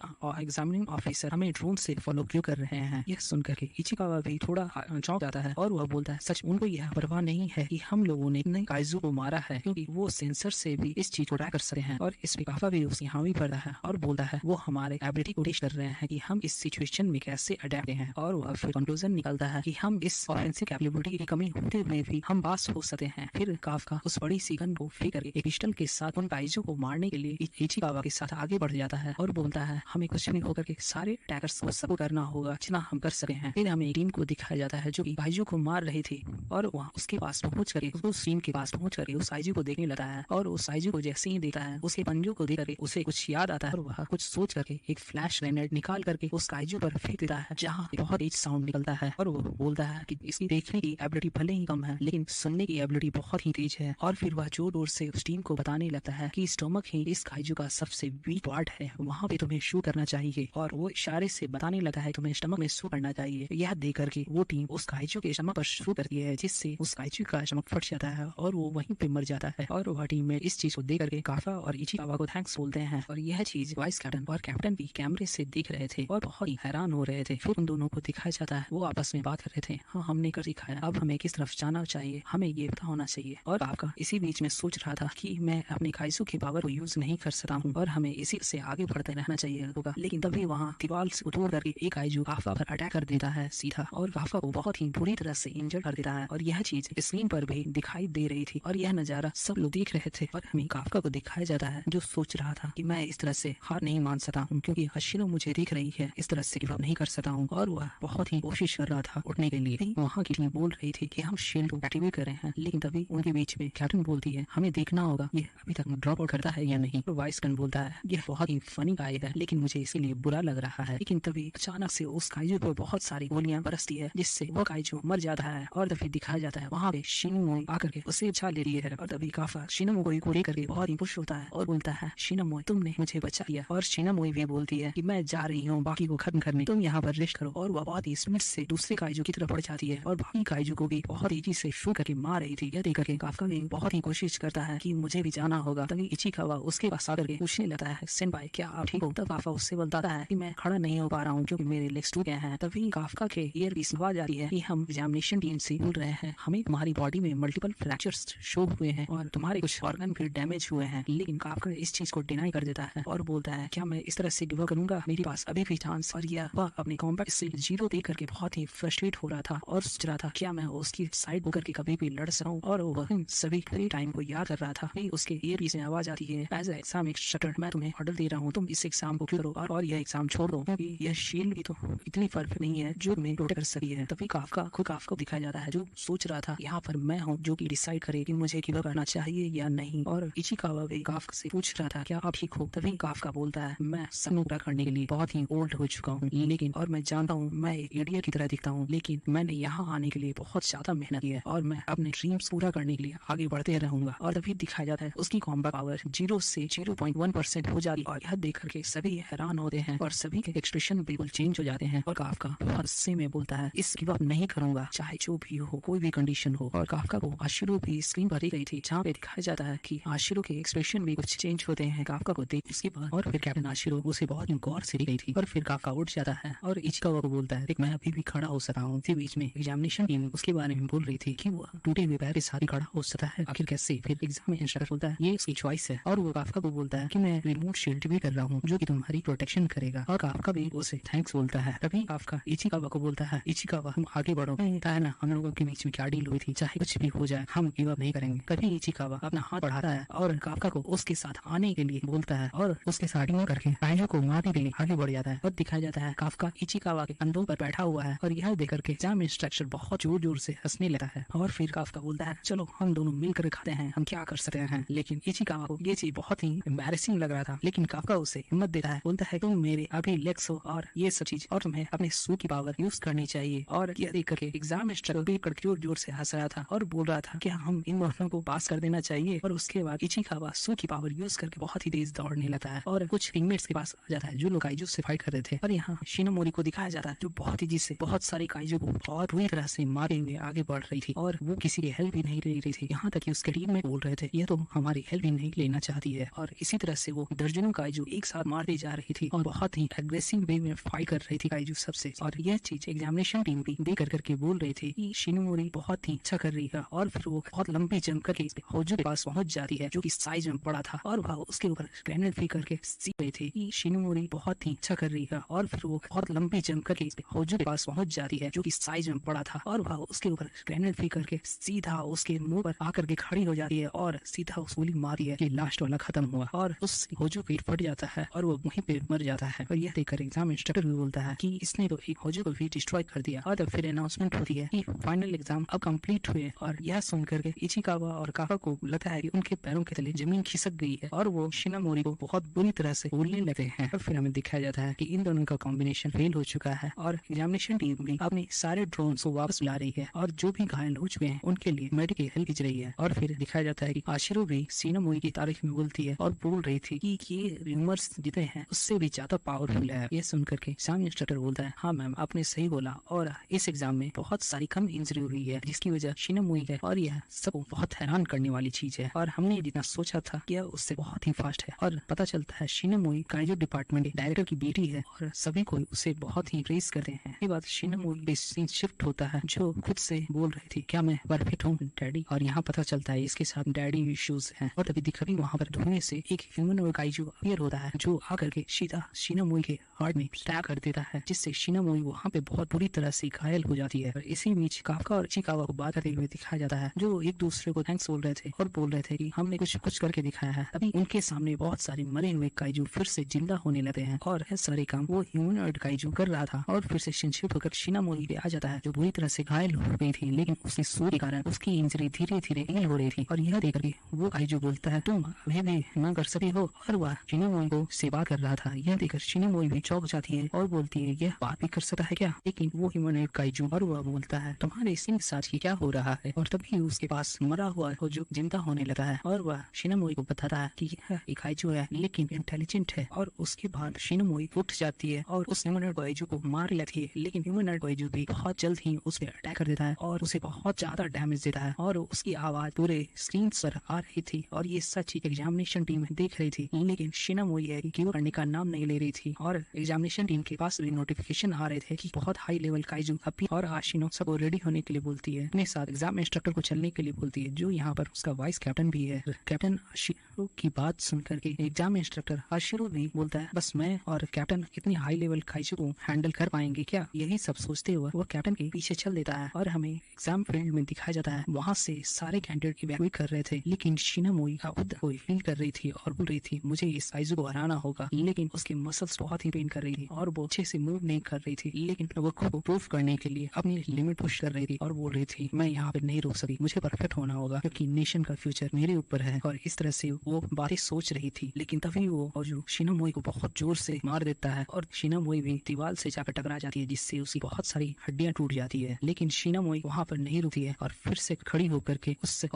एग्जामिनिंग ऑफिसर हमें ड्रोन से फॉलो क्यों कर रहे हैं। यह सुनकर के इचिकावा भी थोड़ा चौंक जाता है और वह बोलता है सच उनको यह परवाह नहीं है कि हम लोगों ने इतने काइजू को मारा है, क्योंकि वो सेंसर से भी इस चीज को ट्रैक कर सकते हैं। और इस पे काफा भी उसकी हामी पड़ता है और बोलता है वो हमारे एबिलिटी को टेस्ट कर रहे हैं कि हम इस सिचुएशन में कैसे अडेप्ट हैं। और वह फिर कंक्लूजन निकलता है कि हम इस ऑफेंसिव कैपेबिलिटी की कमी होते हुए भी हम पास हो सकते हैं। फिर काफका उस बड़ी सी गन को फेंक करके एक पिस्टल के साथ उन काइजू को मारने के लिए इचिकावा के साथ आगे बढ़ जाता है और बोलता है हमें कुछ भी होकर के सारे अटैकर्स को सबको करना होगा जितना हम कर सके हैं। फिर हमें एक टीम को दिखाया जाता है जो कि काइजू को मार रही थी और वह उसके पास पहुंच करके उस टीम के पास पहुंच करके उस काइजू को देखने लगता है और उस काइजू को जैसे ही देखता है उसके पंजों को देख करके उसे कुछ याद आता है और वह कुछ सोच करके एक फ्लैश ग्रेनेड निकाल करके उस काइजू पर फेंक देता है जहाँ बहुत तेज साउंड निकलता है और वो बोलता है कि इसकी देखने की एबिलिटी भले ही कम है लेकिन सुनने की एबिलिटी बहुत ही तेज है। और फिर वह जोर जोर से उस टीम को बताने लगता है कि स्टोमक ही इस काइजू का सबसे वीक पार्ट है, वहाँ पे तुम्हें शू करना चाहिए। और वो इशारे से बताने लगता है तुम्हें स्टमक में शू करना चाहिए। यह देख करके वो टीम उस काइजू के स्टमक पर शू करती है जिससे उस काइजू का स्टमक फट जाता है और वो वहीं पे मर जाता है। और वह टीम में इस चीज को देख करके काफा और इचिकावा को थैंक्स बोलते हैं और यह चीज वाइस कैप्टन और कैप्टन भी कैमरे से देख रहे थे और बहुत ही हैरान हो रहे थे। फिर उन दोनों को दिखाया जाता है वो आपस में बात कर रहे थे, हाँ हमने कर दिखाया, अब हमें किस तरफ जाना चाहिए, हमें ये पता होना चाहिए। और काफका इसी बीच में सोच रहा था कि मैं अपने काइजू की पावर को यूज नहीं कर सकता हूँ और हमें इसी से आगे बढ़ते रहना चाहिए होगा। लेकिन तभी वहाँ दीवार से तोड़ करके एक काइजू काफका पर अटैक कर देता है सीधा और काफका को बहुत ही बुरी तरह से इंजर कर देता है। और यह चीज स्क्रीन पर भी दिखाई दे रही थी और यह नजारा सब लोग देख रहे थे। और हमें काफका को दिखाया जाता है जो सोच रहा था कि मैं इस तरह से हार नहीं मान सकता हूँ क्योंकि हशीरो मुझे देख रही है, इस तरह से गिव अप नहीं कर सकता हूँ। और वह बहुत ही कोशिश कर रहा था उठने के लिए। वहाँ की टीम बोल रही थी कि हम शील्ड को एक्टिवेट कर रहे हैं, लेकिन तभी उनके बीच में कैप्टन बोलती है हमें देखना होगा ये अभी तक ड्रॉप आउट करता है या नहीं। तो वाइस कैप्टन बोलता है यह बहुत ही फनी गाय है लेकिन मुझे इसीलिए बुरा लग रहा है। लेकिन तभी अचानक से उस काइजू पर बहुत सारी गोलियां बरसती है जिससे वो काइजू मर जाता है। और तभी दिखाया जाता है वहाँ पे शिनोमोई आकर के उसे बचा ले रही है और तभी काफा शिनोमोई को लेकर के बहुत ही खुश होता है और बोलता है शिनोमोई तुमने मुझे बचा लिया। और शिनोमोई भी बोलती है कि मैं जा रही हूँ बाकी को खत्म करने, तुम यहाँ पर रेस्ट करो। और वह बहुत ही स्पीड से दूसरे काइजू की तरफ बढ़ जाती है और बाकी काइजू को भी बहुत तेजी से शू करके मार रही थी। यह देख करके काफका भी बहुत ही कोशिश करता है कि मुझे भी जाना होगा। तभी इचिकावा उसके पास आकर के पूछने लगता है सेनपाई क्या आप ठीक हो। तब काफका उससे बताता है कि मैं खड़ा नहीं हो पा रहा हूँ क्योंकि मेरे लेग्स टूट गए हैं। तभी काफका के ईयर की आवाज आ रही है कि हम एग्जामिनेशन टीम से बोल रहे हैं, हमें तुम्हारी बॉडी में मल्टीपल फ्रैक्चर्स शो हुए हैं और तुम्हारे कुछ ऑर्गन भी डैमेज हुए हैं। लेकिन काफका इस चीज को डिनाई कर देता है और बोलता है क्या मैं इस तरह से गिव अप करूंगा, मेरे पास अभी भी चांस। और यह वह अपने कॉम्बैट से जीरो देख करके बहुत ही फ्रस्ट्रेट हो रहा था और सोच रहा था क्या मैं उसकी साइड होकर के कभी भी लड़ सकूं। और वह सभी टाइम को याद कर रहा था। उसके ईयर से आवाज आती है एज ए एग्जाम एक शटर, मैं तुम्हें ऑर्डर दे रहा हूँ तुम इस एग्जाम को क्लियर करो और यह एग्जाम छोड़ दो क्योंकि यह शील्ड भी तो इतनी परफेक्ट नहीं है जो तुम्हें प्रोटेक्ट कर सकी है। तभी काफका खुद काफका को दिखाया जाता है जो सोच रहा था यहाँ पर मैं हूँ जो कि डिसाइड करे कि मुझे गिव अप करना चाहिए या नहीं। और इचिकावा भी काफका से पूछ रहा था क्या आप ठीक हो। तभी काफका बोलता है मैं सपनों पूरा करने के लिए बहुत ही ओल्ड हो चुका हूँ, लेकिन और मैं जानता हूँ मैं एक इडियट की तरह दिखता हूँ, लेकिन मैंने यहाँ आने के लिए बहुत ज्यादा मेहनत की है और मैं अपने ड्रीम्स पूरा करने के लिए आगे बढ़ते रहूंगा। और तभी दिखाया जाता है उसकी कॉम्बैट पावर 0 से 0.1% हो जाती है और यह देख करके सभी हैरान होते हैं और सभी के एक्सप्रेशन बिल्कुल चेंज हो जाते हैं। और काफका गुस्से में बोलता है इस गिव अप नहीं करूंगा चाहे जो भी हो, कोई भी कंडीशन हो। और काफका को आशिरो भी स्क्रीन पर ही गई थी जहाँ पे दिखाया जाता है कि आशिरो के एक्सप्रेशन भी कुछ चेंज होते हैं काफका को देख। इसके बाद और फिर कैप्टन आशिरो उसे बहुत ही गौर सीढ़ी गई थी और फिर काफका उठ जाता है और इचिकावा को बोलता है, देख मैं अभी भी खड़ा हो सकता हूँ। इसी बीच में एग्जामिनेशन टीम उसके बारे में बोल रही थी कि वो टूटे हुए पैर के साथ ही खड़ा हो सकता है, आखिर कैसे। फिर एग्जाम इंस्ट्रक्टर बोलता है ये उसकी चॉइस है और वो काफका को बोलता है कि मैं रिमोट शील्ड भी कर रहा हूँ जो कि तुम्हारी प्रोटेक्शन करेगा, और काफका भी उसे थैंक्स बोलता है। तभी काफका इचिकावा को बोलता है, इचिकावा तुम आगे बढ़ो, पता है ना हम लोगों के बीच में क्या डील हुई थी, चाहे कुछ भी हो जाए हम गिव अप नहीं करेंगे। तभी इचिकावा अपना हाथ बढ़ाता है और काफका को उसके साथ आने के लिए बोलता है और उसके साथ करके काइजू को मारने के लिए आगे बढ़ जाता है। और दिखाया जाता है काफका इचिकावा के कंधों पर बैठा हुआ है और यह देख करके एग्जाम इंस्ट्रक्टर बहुत जोर जोर से हंसने लगता है। और फिर काफका बोलता है चलो हम दोनों मिलकर खाते हैं, हम क्या कर सकते हैं। लेकिन इचिकावा को ये चीज बहुत ही एम्बैरेसिंग लग रहा था, लेकिन काफका उसे हिम्मत देता है, बोलता है तुम मेरे अभी लेग्स हो और ये सब चीज, और तुम्हें अपने सू की पावर यूज करनी चाहिए। और यह देख करके एग्जाम इंस्ट्रक्टर जोर जोर से हंस रहा था और बोल रहा था कि हम इन दोनों को पास कर देना चाहिए। और उसके बाद इचिकावा सू की पावर यूज करके बहुत ही तेज दौड़ने लगता है और कुछ टीममेट्स के पास आ जाता है जो लोग काइजू से फाइट कर रहे थे। और यहाँ शिनोमोरी को दिखाया जाता है जो बहुत तेजी से बहुत सारे काइजू को बहुत बुरी तरह से मारे हुए आगे बढ़ रही थी और वो किसी की हेल्प भी नहीं ले रही थी। यहाँ तक कि उसके टीम में बोल रहे थे ये तो हमारी हेल्प भी नहीं लेना चाहती है। और इसी तरह से वो दर्जनों काइजू एक साथ मारती जा रही थी और बहुत ही एग्रेसिव वे में फाइट कर रही थी काइजू सबसे। और यह चीज एग्जामिनेशन टीम भी देख करके बोल रही थी कि शिनोमोरी बहुत ही अच्छा कर रही है। और फिर वो बहुत लंबी जंप करके होजो के पास पहुंच जाती है जो कि साइज में बड़ा था और वह उसके ऊपर ग्रेनेड फेंक करके सीख रही थी कि शिनोमोरी बहुत ही अच्छा कर रही है। और फिर वो बहुत लंबी जंप करके होजो के पास पहुंच जाती है जो कि साइज में बड़ा था और वह उसके ऊपर ग्रेनेड फेंक करके सीधा उसके मुंह पर आकर के खड़ी हो जाती है और सीधा उस गोली मारती है कि लास्ट वाला खत्म हुआ और उस होजो पेट फट जाता है और वो वहीं पे मर जाता है। और यह देखकर एग्जाम इंस्ट्रक्टर भी बोलता है कि इसने तो एक होजो को भी डिस्ट्रॉय कर दिया। और तब फिर अनाउंसमेंट होती है कि फाइनल एग्जाम अब कंप्लीट हुए। और यह सुन करके इचिकावा और काफका को लगता है कि उनके पैरों के तले जमीन खिसक गई है और वो शिनोमोरी को बहुत बुरी तरह से बोलने लगते हैं। और फिर हमें दिखाया जाता है कि इन दोनों का कॉम्बिनेशन फेल हो चुका है और एग्जामिनेशन टीम भी अपने सारे ड्रोन को वापस ला रही है और जो भी घायल हो चुके हैं उनके लिए मेडिकल हेल्प भेज रही है। और फिर दिखाया जाता है कि आशिरो भी शिनोमोरी की तारीफ में बोलती है और बोल रही थी कि ये रूमर्स जितने हैं उससे भी ज्यादा पावरफुल है। ये सुन करके एग्जाम इंस्ट्रक्टर बोलता है हाँ मैम आपने सही बोला और इस एग्जाम में बहुत सारी कम इंजरी हुई है जिसकी वजह शिनोमोरी है और यह सबको बहुत हैरान करने वाली चीज है और हमने जितना सोचा था कि यह उससे बहुत ही फास्ट है। और पता चलता है शिनोमोरी काइजू डिपार्टमेंट के डायरेक्टर की बेटी है और सभी कोई उसे बहुत ही प्रेज करते हैं। ये बात शिनोमोरी पे सीन शिफ्ट होता है जो खुद से बोल रही थी क्या मैं परफेक्ट हूँ डैडी, और यहाँ पता चलता है इसके साथ डैडी इश्यूज हैं। और तभी दिखा वहाँ पर धुएं से एक ह्यूमन काइजू अपीयर होता है जो आकर के सीधा शिनोमोरी के हार्ट में स्टैब कर देता है जिससे शिनोमोरी वहाँ पे बहुत बुरी तरह से घायल हो जाती है। और इसी बीच काफका और इचिकावा को बात करते हुए दिखाया जाता है जो एक दूसरे को थैंक्स बोल रहे थे और बोल रहे थे कि हमने कुछ करके दिखाया है। अभी उनके सामने बहुत सारे मरे हुए काइजू फिर से जिंदा होने लगते हैं और यह सारे काम वो ह्यूमनॉइड काइजू कर रहा था। और फिर से शिनशिफ्ट होकर शिनोमोरी पे आ जाता है जो बुरी तरह से घायल हो गई थी लेकिन उसके सूर के कारण उसकी इंजरी धीरे धीरे हील हो रही थी। और यह देख के वो काइजू बोलता है तुम अभी भी न कर सके हो और वह शिनोमोरी को सेवा कर रहा था। यह देखकर शिनोमोरी भी चौंक जाती है और बोलती है यह बात भी कर सकता है क्या। लेकिन वो ह्यूमनॉइड काइजू और वह बोलता है तुम्हारे सिंह साथ क्या हो रहा है। और तभी उसके पास मरा हुआ जो जिंदा होने लगा है और वह शिनोमोरी को बताता है कि यह एक काइजू है लेकिन इंटेलिजेंट है। और उसके बाद शिनोमोरी उठ जाती है और उस ह्यूमनॉइड काइजू को मार लेती है लेकिन ह्यूमनॉइड काइजू भी बहुत जल्द ही उस पर अटैक कर देता है और उसे बहुत ज्यादा डैमेज देता है और उसकी आवाज पूरे स्क्रीन पर आ रही थी। और ये सच एग्जामिनेशन टीम देख रही थी लेकिन शिनोमोरी है गिव करने का नाम नहीं ले रही थी। और एग्जामिनेशन टीम के पास भी नोटिफिकेशन आ रहे थे कि बहुत हाई लेवल काइजू अभी और आशिनो सबको रेडी होने के लिए बोलती है, अपने साथ एग्जाम इंस्ट्रक्टर को चलने के लिए बोलती है जो यहाँ पर उसका वाइस कैप्टन भी है। कैप्टन आशिरो की बात सुन करके एग्जाम इंस्ट्रक्टर आशिरो भी बोलता है बस मैं और कैप्टन इतनी हाई लेवल काइजू को हैंडल कर पाएंगे क्या। यही सब सोचते हुए वो कैप्टन के पीछे चल देता है और हमें एग्जाम फील्ड में दिखाया जाता है वहाँ से सारे कैंडिडेट इवैक्यूएट कर रहे थे लेकिन शिनोमोरी खुद को फील कर रही थी और बोल रही थी मुझे इस काइजू को हराना होगा। लेकिन उसके मसल्स बहुत ही पेन कर रही थी और वो अच्छे से मूव नहीं कर रही थी लेकिन वो खुद को प्रूफ करने के लिए अपनी लिमिट पुश कर रही थी और बोल रही थी मैं यहाँ पे नहीं रुक सकती, मुझे परफेक्ट होना होगा क्योंकि नेशन का फ्यूचर मेरे ऊपर है। और इस तरह से वो बातें सोच रही थी लेकिन तभी वो और जो शिनोमोरी को बहुत जोर से मार देता है और शिनोमोरी भी दीवार से जाकर टकरा जाती है जिससे उसकी बहुत सारी हड्डियां टूट जाती है। लेकिन शिनोमोरी वहाँ पर नहीं रुकती है और फिर से खड़ी होकर के उससे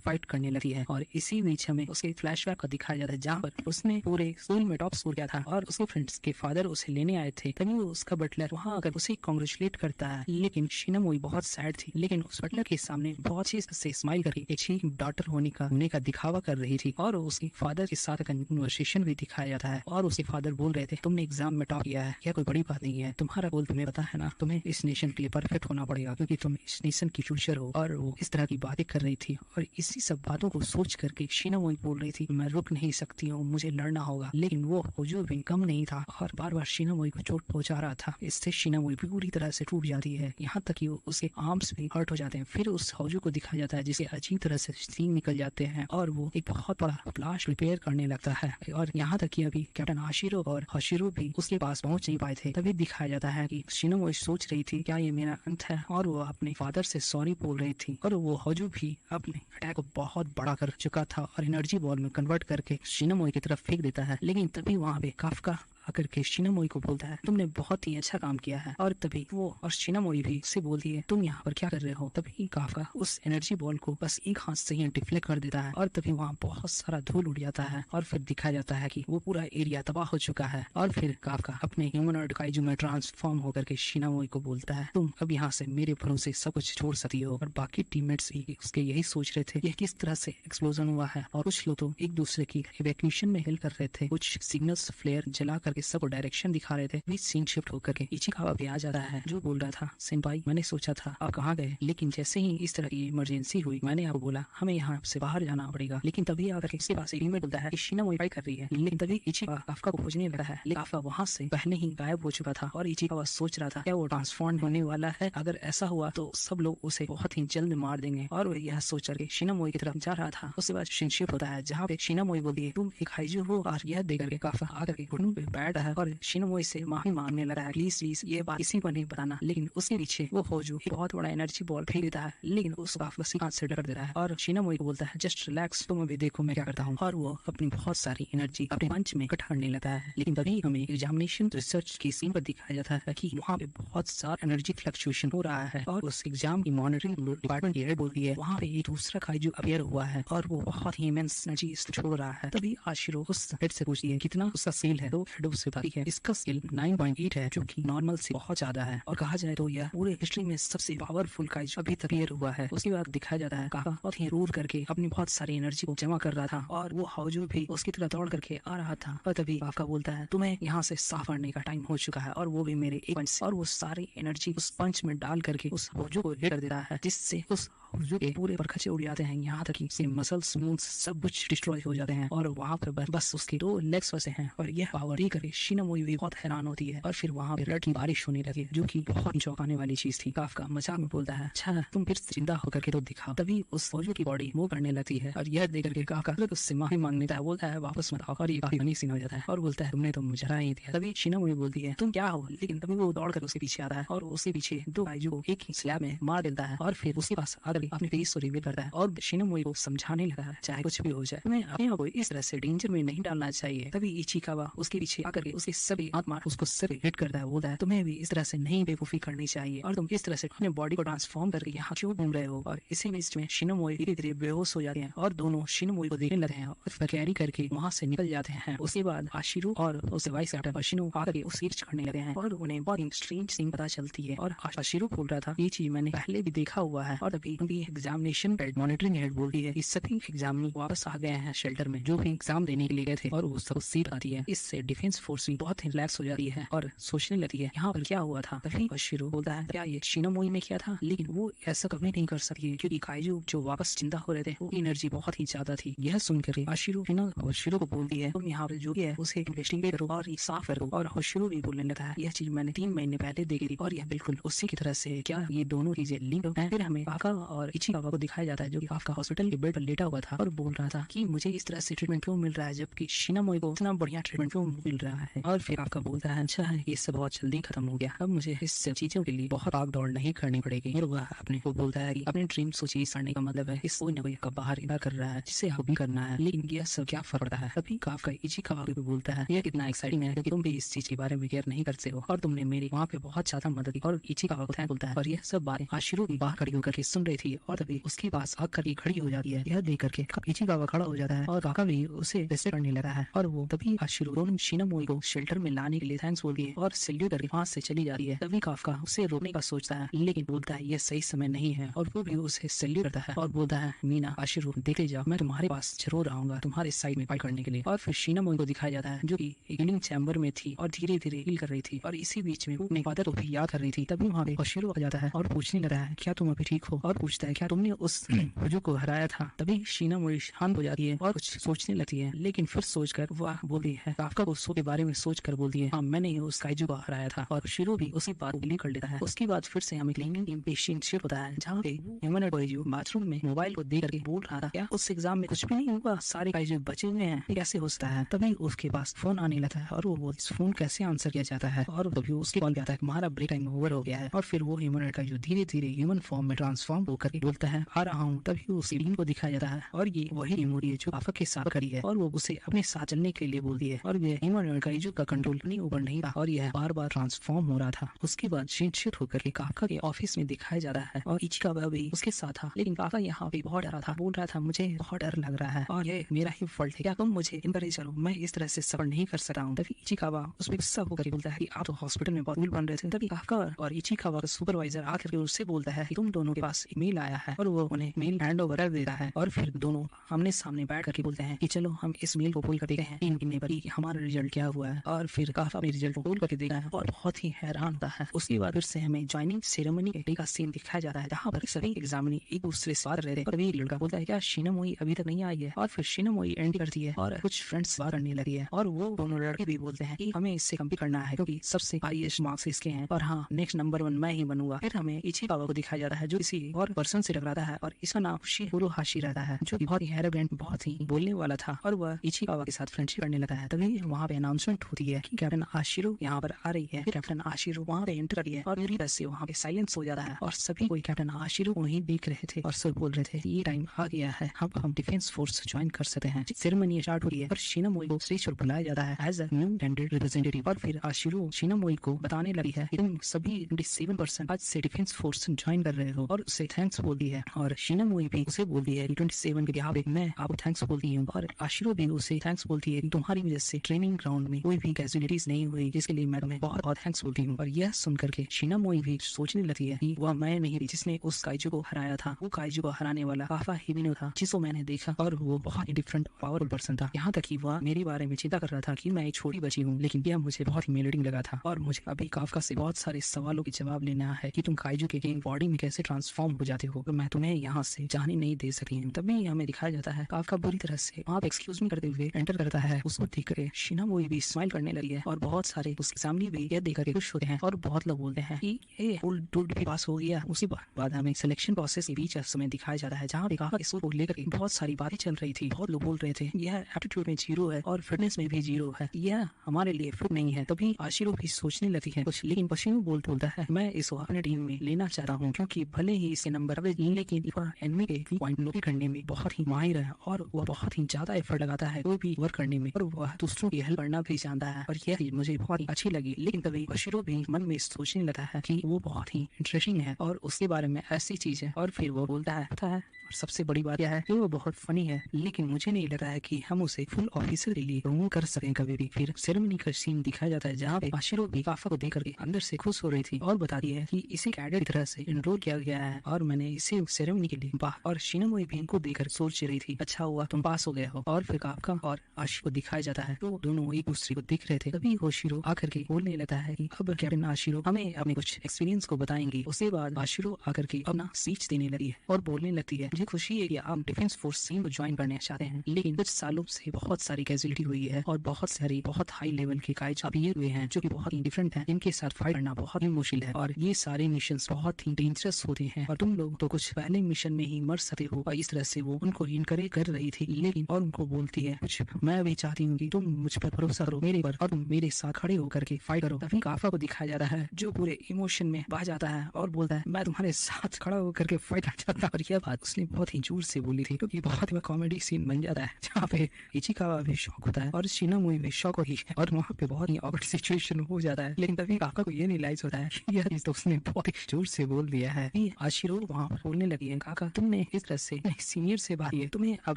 फाइट करने लगती है। और इसी बीच हमें उसके फ्लैशबैक को दिखाया जाता है जहाँ पर उसने पूरे स्कूल में टॉप स्कोर किया था और उसके फ्रेंड्स के फादर उसे लेने आए थे। तभी वो उसका बटलर वहाँ आकर उसे कॉन्ग्रेचुलेट करता है लेकिन शिनोमोरी बहुत सैड थी लेकिन उस बटलर के सामने बहुत अच्छे से स्माइल करके एक अच्छी डॉटर होने का दिखावा कर रही थी। और उसके फादर के साथ कन्वर्सेशन भी दिखाया जाता है और उसके फादर बोल रहे थे, तुमने एग्जाम में टॉप किया है, यह कोई बड़ी बात नहीं है, तुम्हारा गोल तुम्हें पता है ना, तुम्हें इस नेशन के लिए परफेक्ट होना पड़ेगा क्योंकि तुम इस नेशन की फ्यूचर हो। और वो इस तरह की बातें कर रही थी और इसी सब बातों को सोच करके शिनोए बोल रही थी, मैं रुक नहीं सकती हूँ, मुझे लड़ना होगा। लेकिन वो होजो भी कम नहीं था और बार बार शिनोए को चोट पहुंचा रहा था। इससे शिनोए भी पूरी तरह से टूट जाती है, यहाँ तक कि उसके आर्म्स भी हर्ट हो जाते हैं। फिर उस होजो को दिखाया जाता है जिसे अजीब तरह से सींग निकल जाते हैं और वो एक बहुत बड़ा ब्लास्ट रिपेयर करने लगता है। और यहाँ तक कि अभी कैप्टन आशिरो और हशिरो भी उसके पास पहुंच नहीं पाए थे। तभी दिखाया जाता है कि शिनोए सोच रही थी क्या ये मेरा अंत है, और वो अपने फादर से सॉरी बोल रही थी। और वो होजो भी अपने अटैक को बहुत बड़ा कर चुका था और एनर्जी बॉल में कन्वर्ट करके शिनोए की तरफ फेंक देता है। लेकिन तभी वहाँ पे काफका आकर के शिनोए को बोलता है तुमने बहुत ही अच्छा काम किया है। और तभी वो और शिनोए भी उससे बोलती है तुम यहाँ पर क्या कर रहे हो। तभी काफका उस एनर्जी बॉल को बस एक हाथ से ही डिफ्लेक्ट कर देता है और तभी वहाँ बहुत सारा धूल उड़ जाता है और फिर दिखाया जाता है कि वो पूरा एरिया तबाह हो चुका है। और फिर काफका अपने ह्यूमनॉइड काइजू में ट्रांसफॉर्म होकर के शिनोए को बोलता है तुम अब यहाँ से मेरे भरोसे सब कुछ छोड़ सकती हो। और बाकी टीममेट्स भी उसके यही सोच रहे थे ये किस तरह से एक्सप्लोजन हुआ है। और कुछ लोग तो एक दूसरे की इवैक्यूएशन में हेल्प कर रहे थे, कुछ सिग्नल्स फ्लेयर जला करके सबको डायरेक्शन दिखा रहे थे। भी सीन शिफ्ट होकर के इचिकावा भी आ जाता है जो बोल रहा था सेंपाई मैंने सोचा था आप कहाँ गए, लेकिन जैसे ही इस तरह की इमरजेंसी हुई मैंने आपको बोला हमें यहाँ से बाहर जाना पड़ेगा। लेकिन तभी आकर के इसके पास एक टीममेट बोलता है कि शिनोए ट्राई कर रही है। लेकिन तभी इचिकावा काफका को खोजने लगा है, लेकिन काफका वहाँ से पहले ही गायब हो चुका था। और इचिकावा सोच रहा था क्या वो ट्रांसफॉर्म होने वाला है, अगर ऐसा हुआ तो सब लोग उसे बहुत ही जल्द मार देंगे। और वो यह सोच करके शिनोए की तरफ जा रहा था। उसके बाद सीन शिफ्ट होता है जहाँ पे शिनोए बोलती है तुम एक हाइजू हो। और यह देख करके काफका आकर के घुटनों पे बैठा है और शिनोए से माफी मांगने लगा है प्लीज प्लीज ये बात किसी को नहीं बताना। लेकिन उसके पीछे वो होजो एक बहुत बड़ा एनर्जी बॉल फेंक देता है, लेकिन उस काफका हाथ से डर देता है और शिनोए को बोलता है जस्ट रिलैक्स तुम अभी देखो मैं क्या करता हूँ। और वो अपनी बहुत सारी एनर्जी अपने पंच में इकट्ठा करने लगता है। लेकिन तभी हमें एग्जामिनेशन रिसर्च की सीन पर दिखाया जाता है कि वहाँ पे बहुत सारा एनर्जी फ्लक्चुएशन हो रहा है और उस एग्जाम की मॉनिटरिंग डिपार्टमेंट की हेड बोलती है वहाँ पे एक दूसरा काइजू अपीयर हुआ है और वो बहुत ही इमेंस एनर्जी छोड़ रहा है। तभी आशिरो उस हेड से पूछती है कितना उसका स्केल है, तो हेड उससे बताती है इसका स्केल 9.8 है जो कि नॉर्मल से बहुत ज्यादा है और कहा जाए तो यह पूरे हिस्ट्री में सबसे पावरफुल काइजू अभी तक अपीयर हुआ है। उसके बाद दिखाया जाता है काफा बहुत ही रूर करके अपनी बहुत सारी एनर्जी को जमा कर रहा था और वो हाउजू भी उसकी तरह दौड़ करके आ रहा था। और तभी काफका बोलता है तुम्हें यहाँ से साफ करने का टाइम हो चुका है और वो भी मेरे एक पंच से। और वो सारी एनर्जी उस पंच में डाल करके उस हाउजू को हिट कर देता है जिससे उस हाउजू के पूरे परखचे उड़ जाते हैं, यहाँ तक कि उसके मसल्स मूव्स सब कुछ डिस्ट्रॉय हो जाते हैं और वहाँ पर बस उसके 2 लेग्स बचे हैं। और यह पावर ही करके शिनोए भी बहुत हैरान होती है और फिर वहाँ पे ब्लड की बारिश होने लगी जो कि बहुत ही चौंकाने वाली चीज थी। काफका मजाक में बोलता है अच्छा तुम फिर जिंदा होकर के तो दिखाओ। तभी उस हाउजू की बॉडी मूव करने लगती है और यह देख करके काफका उससे माफी मांगने का बोलता है वापस मत आओ। और ये काफी फनी सीन हो जाता है और बोलता है तुमने तो मुझे हरा ही दिया। तभी शिनोए बोलती है तुम क्या हो, लेकिन तभी वो दौड़ कर उसके पीछे आता है और उसके पीछे 2 काइजू को एक ही स्लैब में मार देता है और फिर उसके पास आकर अपने फेस को रिवील करता है और शिनोए को समझाने लगा है चाहे कुछ भी हो जाए तुम्हें अपने आप को इस तरह से डेंजर में नहीं डालना चाहिए। तभी इचिकावा उसके पीछे आकर के उसके सभी हाथ मार उसको सिर हिट करता है, बोलता है तुम्हें भी इस तरह से नहीं बेवकूफी करनी चाहिए और तुम इस तरह से अपने बॉडी को ट्रांसफॉर्म करके यहाँ क्यों घूम रहे हो। और इसी बीच में शिनोए धीरे धीरे बेहोश हो जाते हैं और दोनों शिनोए को देखने लगते हैं और फिर कैरी करके वहाँ से निकल जाते हैं। उसके बाद आशिरो और उससे वाइस कैप्टन अशिनो आकर उस सर्च करने लगते हैं और उन्हें बहुत ही स्ट्रेंज सीन पता चलती है। और आशिरो बोल रहा था ये चीज मैंने पहले भी देखा हुआ है। और तभी उनकी एग्जामिनेशन मॉनिटरिंग हेड बोलती है कि सभी एग्जामिनी वापस आ गए हैं शेल्टर में जो भी एग्जाम देने के लिए गए थे और वो सब सीट आती है। इससे डिफेंस फोर्स भी बहुत ही रिलैक्स हो जाती है और सोचने लगती है यहाँ पर क्या हुआ था। तभी आशिरो बोलता है क्या ये शिनोए में किया था, लेकिन वो ऐसा कभी नहीं कर सकती क्योंकि काइजू जो वापस जिंदा हो रहे थे वो एनर्जी बहुत ही ज्यादा थी। यह सुनकर आशिरो होशिरो को बोलती है तुम यहाँ पर जो भी है उसे इन्वेस्टिगेट करो और साफ करो। और होशिरो भी बोलने लगा है यह चीज मैंने 3 महीने पहले देखी थी और यह बिल्कुल उसी की तरह से क्या ये दोनों चीजें लिंक है। फिर हमें काफका और इचिकावा को दिखाया जाता है जो कि काफका हॉस्पिटल के बेड पर लेटा हुआ था और बोल रहा था कि मुझे इस तरह से ट्रीटमेंट क्यों मिल रहा है जबकि शिनोए को इतना बढ़िया ट्रीटमेंट क्यों मिल रहा है। और फिर काफका बोलता है अच्छा है ये सब बहुत जल्दी खत्म हो गया, अब मुझे इस सब चीजों के लिए बहुत भाग दौड़ नहीं करनी पड़ेगी। और वह अपने को बोलता है कि अपने ड्रीम्स को चीज करने का मतलब है इस कोई न कोई बाहर इधर कर रहा है जिसे आपको भी करना है, लेकिन यह सब क्या फर्क पड़ता है। तभी काफका इचिकावा को बोलता है यह कितना एक्साइटिंग है क्योंकि तुम भी इस चीज के बारे में केयर नहीं करते हो और तुमने मेरी वहाँ पे बहुत ज्यादा मदद की। और इचिकावा को थैंक बोलता है और यह सब बातें आशिरो भी बाहर खड़ी होकर के सुन रही थी। जाती है और तभी उसके पास आकर के खड़ी हो जाती है। यह देख करके इचिकावा खड़ा हो जाता है और काका भी उसे रिस्पेक्ट करने लगा है और वो तभी आशिरो दोनों शिनामोई को शेल्टर में लाने के लिए थैंक्स बोलती है और सैल्यूट करके वहां से चली जाती है। तभी काफका उसे रोकने का सोचता है लेकिन बोलता है यह सही समय नहीं है और वो भी उसे सैल्यूट करता है और बोलता है मीना आशिरो देखते जाओ, मैं तुम्हारे पास जरूर आऊंगा तुम्हारे साइड में फाइट करने के लिए। और फिर शिनामोई को दिखाया जाता है जो की हीलिंग चैम्बर में थी और धीरे धीरे हील कर रही थी और इसी बीच में वो अपने फादर को भी याद कर रही थी। तभी वहाँ पे आशिरो आ जाता है और पूछने लगा है क्या तुम अभी ठीक हो और पूछता है क्या तुमने उस हुजू को हराया था। तभी शिनामोई शांत हो जाती है और कुछ सोचने लगती है लेकिन फिर सोचकर वह बोलती है काफका को सो के बारे में सोचकर बोलती है हाँ मैंने ही उस काइजू को हराया था और शिरो भी उसी बात को बिलीव कर लेता है। उसके बाद फिर से हमें क्लीनिंग टीम पे सीन शिफ्ट होता है जहाँ पे ह्यूमन काइजू बाथरूम में मोबाइल को देख करके बोल रहा था क्या उस एग्जाम में कुछ भी नहीं हुआ, सारे काइजू बचे हुए हैं, ये कैसे हो सकता है। तभी उसके पास फोन आने लगता है और वो इस फोन कैसे आंसर किया जाता है और तभी उसके कॉल आता है हमारा ब्रेक टाइम ओवर हो गया है और फिर वो ह्यूमन काइजू धीरे धीरे ह्यूमन फॉर्म में ट्रांसफॉर्म होकर बोलता है आ रहा हूँ। तभी उस टीम को दिखाया जाता है और ये वही मेमोरी है जो काफका के साथ करी है और वो उसे अपने साथ चलने के लिए बोलती है और ये ह्यूमन काइजू का कंट्रोल अपने ऊपर नहीं था और यह बार बार ट्रांसफॉर्म हो रहा था। उसके बाद शिट होकर के काफका के ऑफिस में दिखाया जा रहा है और इचिकावा भी उसके साथ था लेकिन काफका यहाँ पे बहुत डरा था, बोल रहा था मुझे बहुत डर लग रहा है और ये मेरा ही फॉल्ट है, क्या तुम मुझे इनकरेज करो, मैं इस तरह से सफर नहीं कर सकता हूँ। तभी इचिकावा उस पर गुस्सा होकर बोलता है कि आप तो हॉस्पिटल में बहुत बन रहे थे। तभी काफका और इचिकावा का सुपरवाइजर आकर के उससे बोलता है कि तुम दोनों के पास एक मेल आया है और वो उन्हें मेल हैंड ओवर कर देता है और फिर दोनों आमने सामने बैठ करके बोलते हैं कि चलो हम इस मेल को खोल कर देखते हैं इन गिनने पर कि हमारा रिजल्ट क्या हुआ है। और फिर काफा अपने रिजल्ट को खोल करके देखता है और बहुत ही हैरान होता है। उसके बाद फिर से हमें ज्वाइनिंग सेरेमनी का सीन दिखाया जाता है जहाँ पर सभी एग्जामिनी एक दूसरे से बात कर रहे थे और अभी लड़का बोलता है क्या शिनामोई अभी तक नहीं आई है और फिर शिनामोई एंट्री करती है और कुछ फ्रेंड्स बात करने लगी है और वो दोनों लड़के भी बोलते हैं कि हमें इससे कम्पीट करना है क्योंकि सबसे हाईएस्ट मार्क्स इसके हैं और हाँ नेक्स्ट नंबर 1 मैं ही बनूंगा। फिर हमें इचिकावा को दिखाया जाता है जो किसी और पर्सन से टकराता है और इसका नाम शिरोहाशी रहता है जो बहुत ही एरोगेंट बहुत ही बोलने वाला था और वह इचिकावा के साथ फ्रेंडशिप करने लगा है। तभी वहाँ पे अनाउंसमेंट होती है कि कैप्टन आशिरो यहाँ पर आ रही है। फिर कैप्टन आशिरो वहाँ पे एंटर करी है और मेरी वजह से वहाँ पे साइलेंस हो जाता है और सभी कोई कैप्टन आशिरो को ही देख रहे थे और सब बोल रहे थे ये टाइम आ गया है अब हम डिफेंस फोर्स ज्वाइन कर सकते हैं। सेरेमनी स्टार्ट हो रही है और शिनामोई को स्टेज पर बुलाया जाता है as a new candidate representative और फिर आशिरो शिनामोई को बताने लगी है कि तुम सभी 27% आज से डिफेंस फोर्स ज्वाइन कर रहे हो और उसे थैंक्स बोलती है और शिनामोई भी उसे बोलती है 27 के यहाँ पे मैं आपको थैंक्स बोलती हूँ और आशिरो भी उसे थैंक्स बोलती है कि तुम्हारी वजह से ट्रेनिंग ग्राउंड में कोई भी कैजुअलिटीज नहीं हुई जिसके लिए मैं तुम्हें बहुत बहुत थैंक्स बोलती हूँ। और यह सुन करके शिनामोई भी सोचने लगती है कि वह मैं नहीं थी जिसने उस काइजू को हराया था, वो काइजू को हराने वाला काफा हिबिनो था जिसको मैंने देखा और वो बहुत ही डिफरेंट पावरफुल पर्सन था। यहाँ तक कि वह मेरे बारे में चिंता कर रहा था कि मैं एक छोटी बच्ची हूँ लेकिन यह मुझे बहुत ही मेलेटिंग लगा था और मुझे अभी काफका से बहुत सारे सवालों के जवाब लेना है कि तुम काइजू के बॉडी में कैसे ट्रांसफॉर्म हो जाते हो तो मैं तुम्हें यहाँ से जाने नहीं दे सकती हूँ। तभी हमें दिखाया जाता है काफका बुरी तरह से वहाँ पे एक्सक्यूज मी करते हुए एंटर करता है। उसको देख कर शिनामोई भी स्माइल करने लगी है और बहुत सारे उसके सामने भी यह देख कर खुश होते हैं और बहुत लोग बोलते हैं कि ये फुल भी पास हो गया। उसी बाद हमें सिलेक्शन प्रोसेस के बीच समय दिखाया जाता है जहाँ पे काफका इस को लेकर बहुत सारी बातें चल रही थी। बहुत लोग बोल रहे थे यह एप्टीट्यूड में 0 है और फिटनेस में भी 0 है, यह हमारे लिए फिट नहीं है। तभी आशिरो भी सोचने लगती है कुछ लेकिन पश्चिमी बोलता है मैं इसको अपने टीम में लेना चाहता हूँ क्योंकि भले ही इसके नंबर लेकिन एनिमी के पॉइंट लोकेट करने में बहुत ही माहिर है और वह बहुत ही ज्यादा एफर्ट लगाता है कोई भी वर्क करने में और वह दूसरों की हेल्प करना भी जानता है और यह मुझे बहुत ही अच्छी लगी। लेकिन तभी आशिरो भी मन में सोचने लगा है कि वो बहुत ही इंटरेस्टिंग है और उसके बारे में ऐसी चीज है और फिर वो बोलता है पता है और सबसे बड़ी बात यह है कि वो बहुत फनी है लेकिन मुझे नहीं लग रहा है कि हम उसे फुल ऑफिसर के लिए प्रमोट कर सकें कभी भी। फिर सेरेमनी का सीन दिखाया जाता है जहाँ पे आशिरो भी काफा को देख करके अंदर से खुश हो रही थी और बताती है कि इसे कैडेट की तरह से इनरोल किया गया है और मैंने इसे सेरेमनी के लिए और शिनामोई भी इनको देखकर सोच रही थी अच्छा हुआ तुम पास हो गए हो। और फिर काफका और आशिरो को दिखाया जाता है तो दोनों एक दूसरे को दिख रहे थे। तभी होशिरो आकर के बोलने लगता है कि अब कैप्टन आशिरो हमें अपने कुछ एक्सपीरियंस को बताएंगी। उसके बाद आशिरो आकर के अपना स्पीच देने लगी है और बोलने लगती है मुझे खुशी है कि आप डिफेंस फोर्स टीम को ज्वाइन करना चाहते हैं लेकिन कुछ सालों से बहुत सारी कैजुअलिटी हुई है और बहुत हाई लेवल के काइज अभी हुए हैं जो कि बहुत ही डिफरेंट हैं, इनके साथ फाइट करना बहुत ही मुश्किल है और ये सारे मिशन बहुत ही डेंजरस होते हैं और तुम लोग तो कुछ पहले मिशन में ही मर सकते हो। और इस तरह से वो उनको इनकरेज कर रही थी लेकिन और उनको बोलती है कुछ मैं भी चाहती हूँ कि तुम मुझ पर भरोसा करो मेरे पर और तुम मेरे साथ खड़े होकर के फाइट करो। तभी काफा को दिखाया जाता है जो पूरे इमोशन में बह जाता है और बोलता है मैं तुम्हारे साथ खड़ा होकर के फाइट कर जाता। और यह बात उसने बहुत ही जोर से बोली थी क्योंकि बहुत ही कॉमेडी सीन बन जाता है जहाँ पे इचिकावा भी शॉक होता है और शिनामोई भी शॉक होती है और वहाँ पे बहुत ही ऑकवर्ड सिचुएशन हो जाता है। लेकिन तभी काका को ये रियलाइज होता है कि यह चीज तो उसने बहुत ही जोर से बोल दिया है। आशिरो वहाँ पर बोलने लगी है, काका तुमने इस तरह से सीनियर से बात की है, तुम्हें अब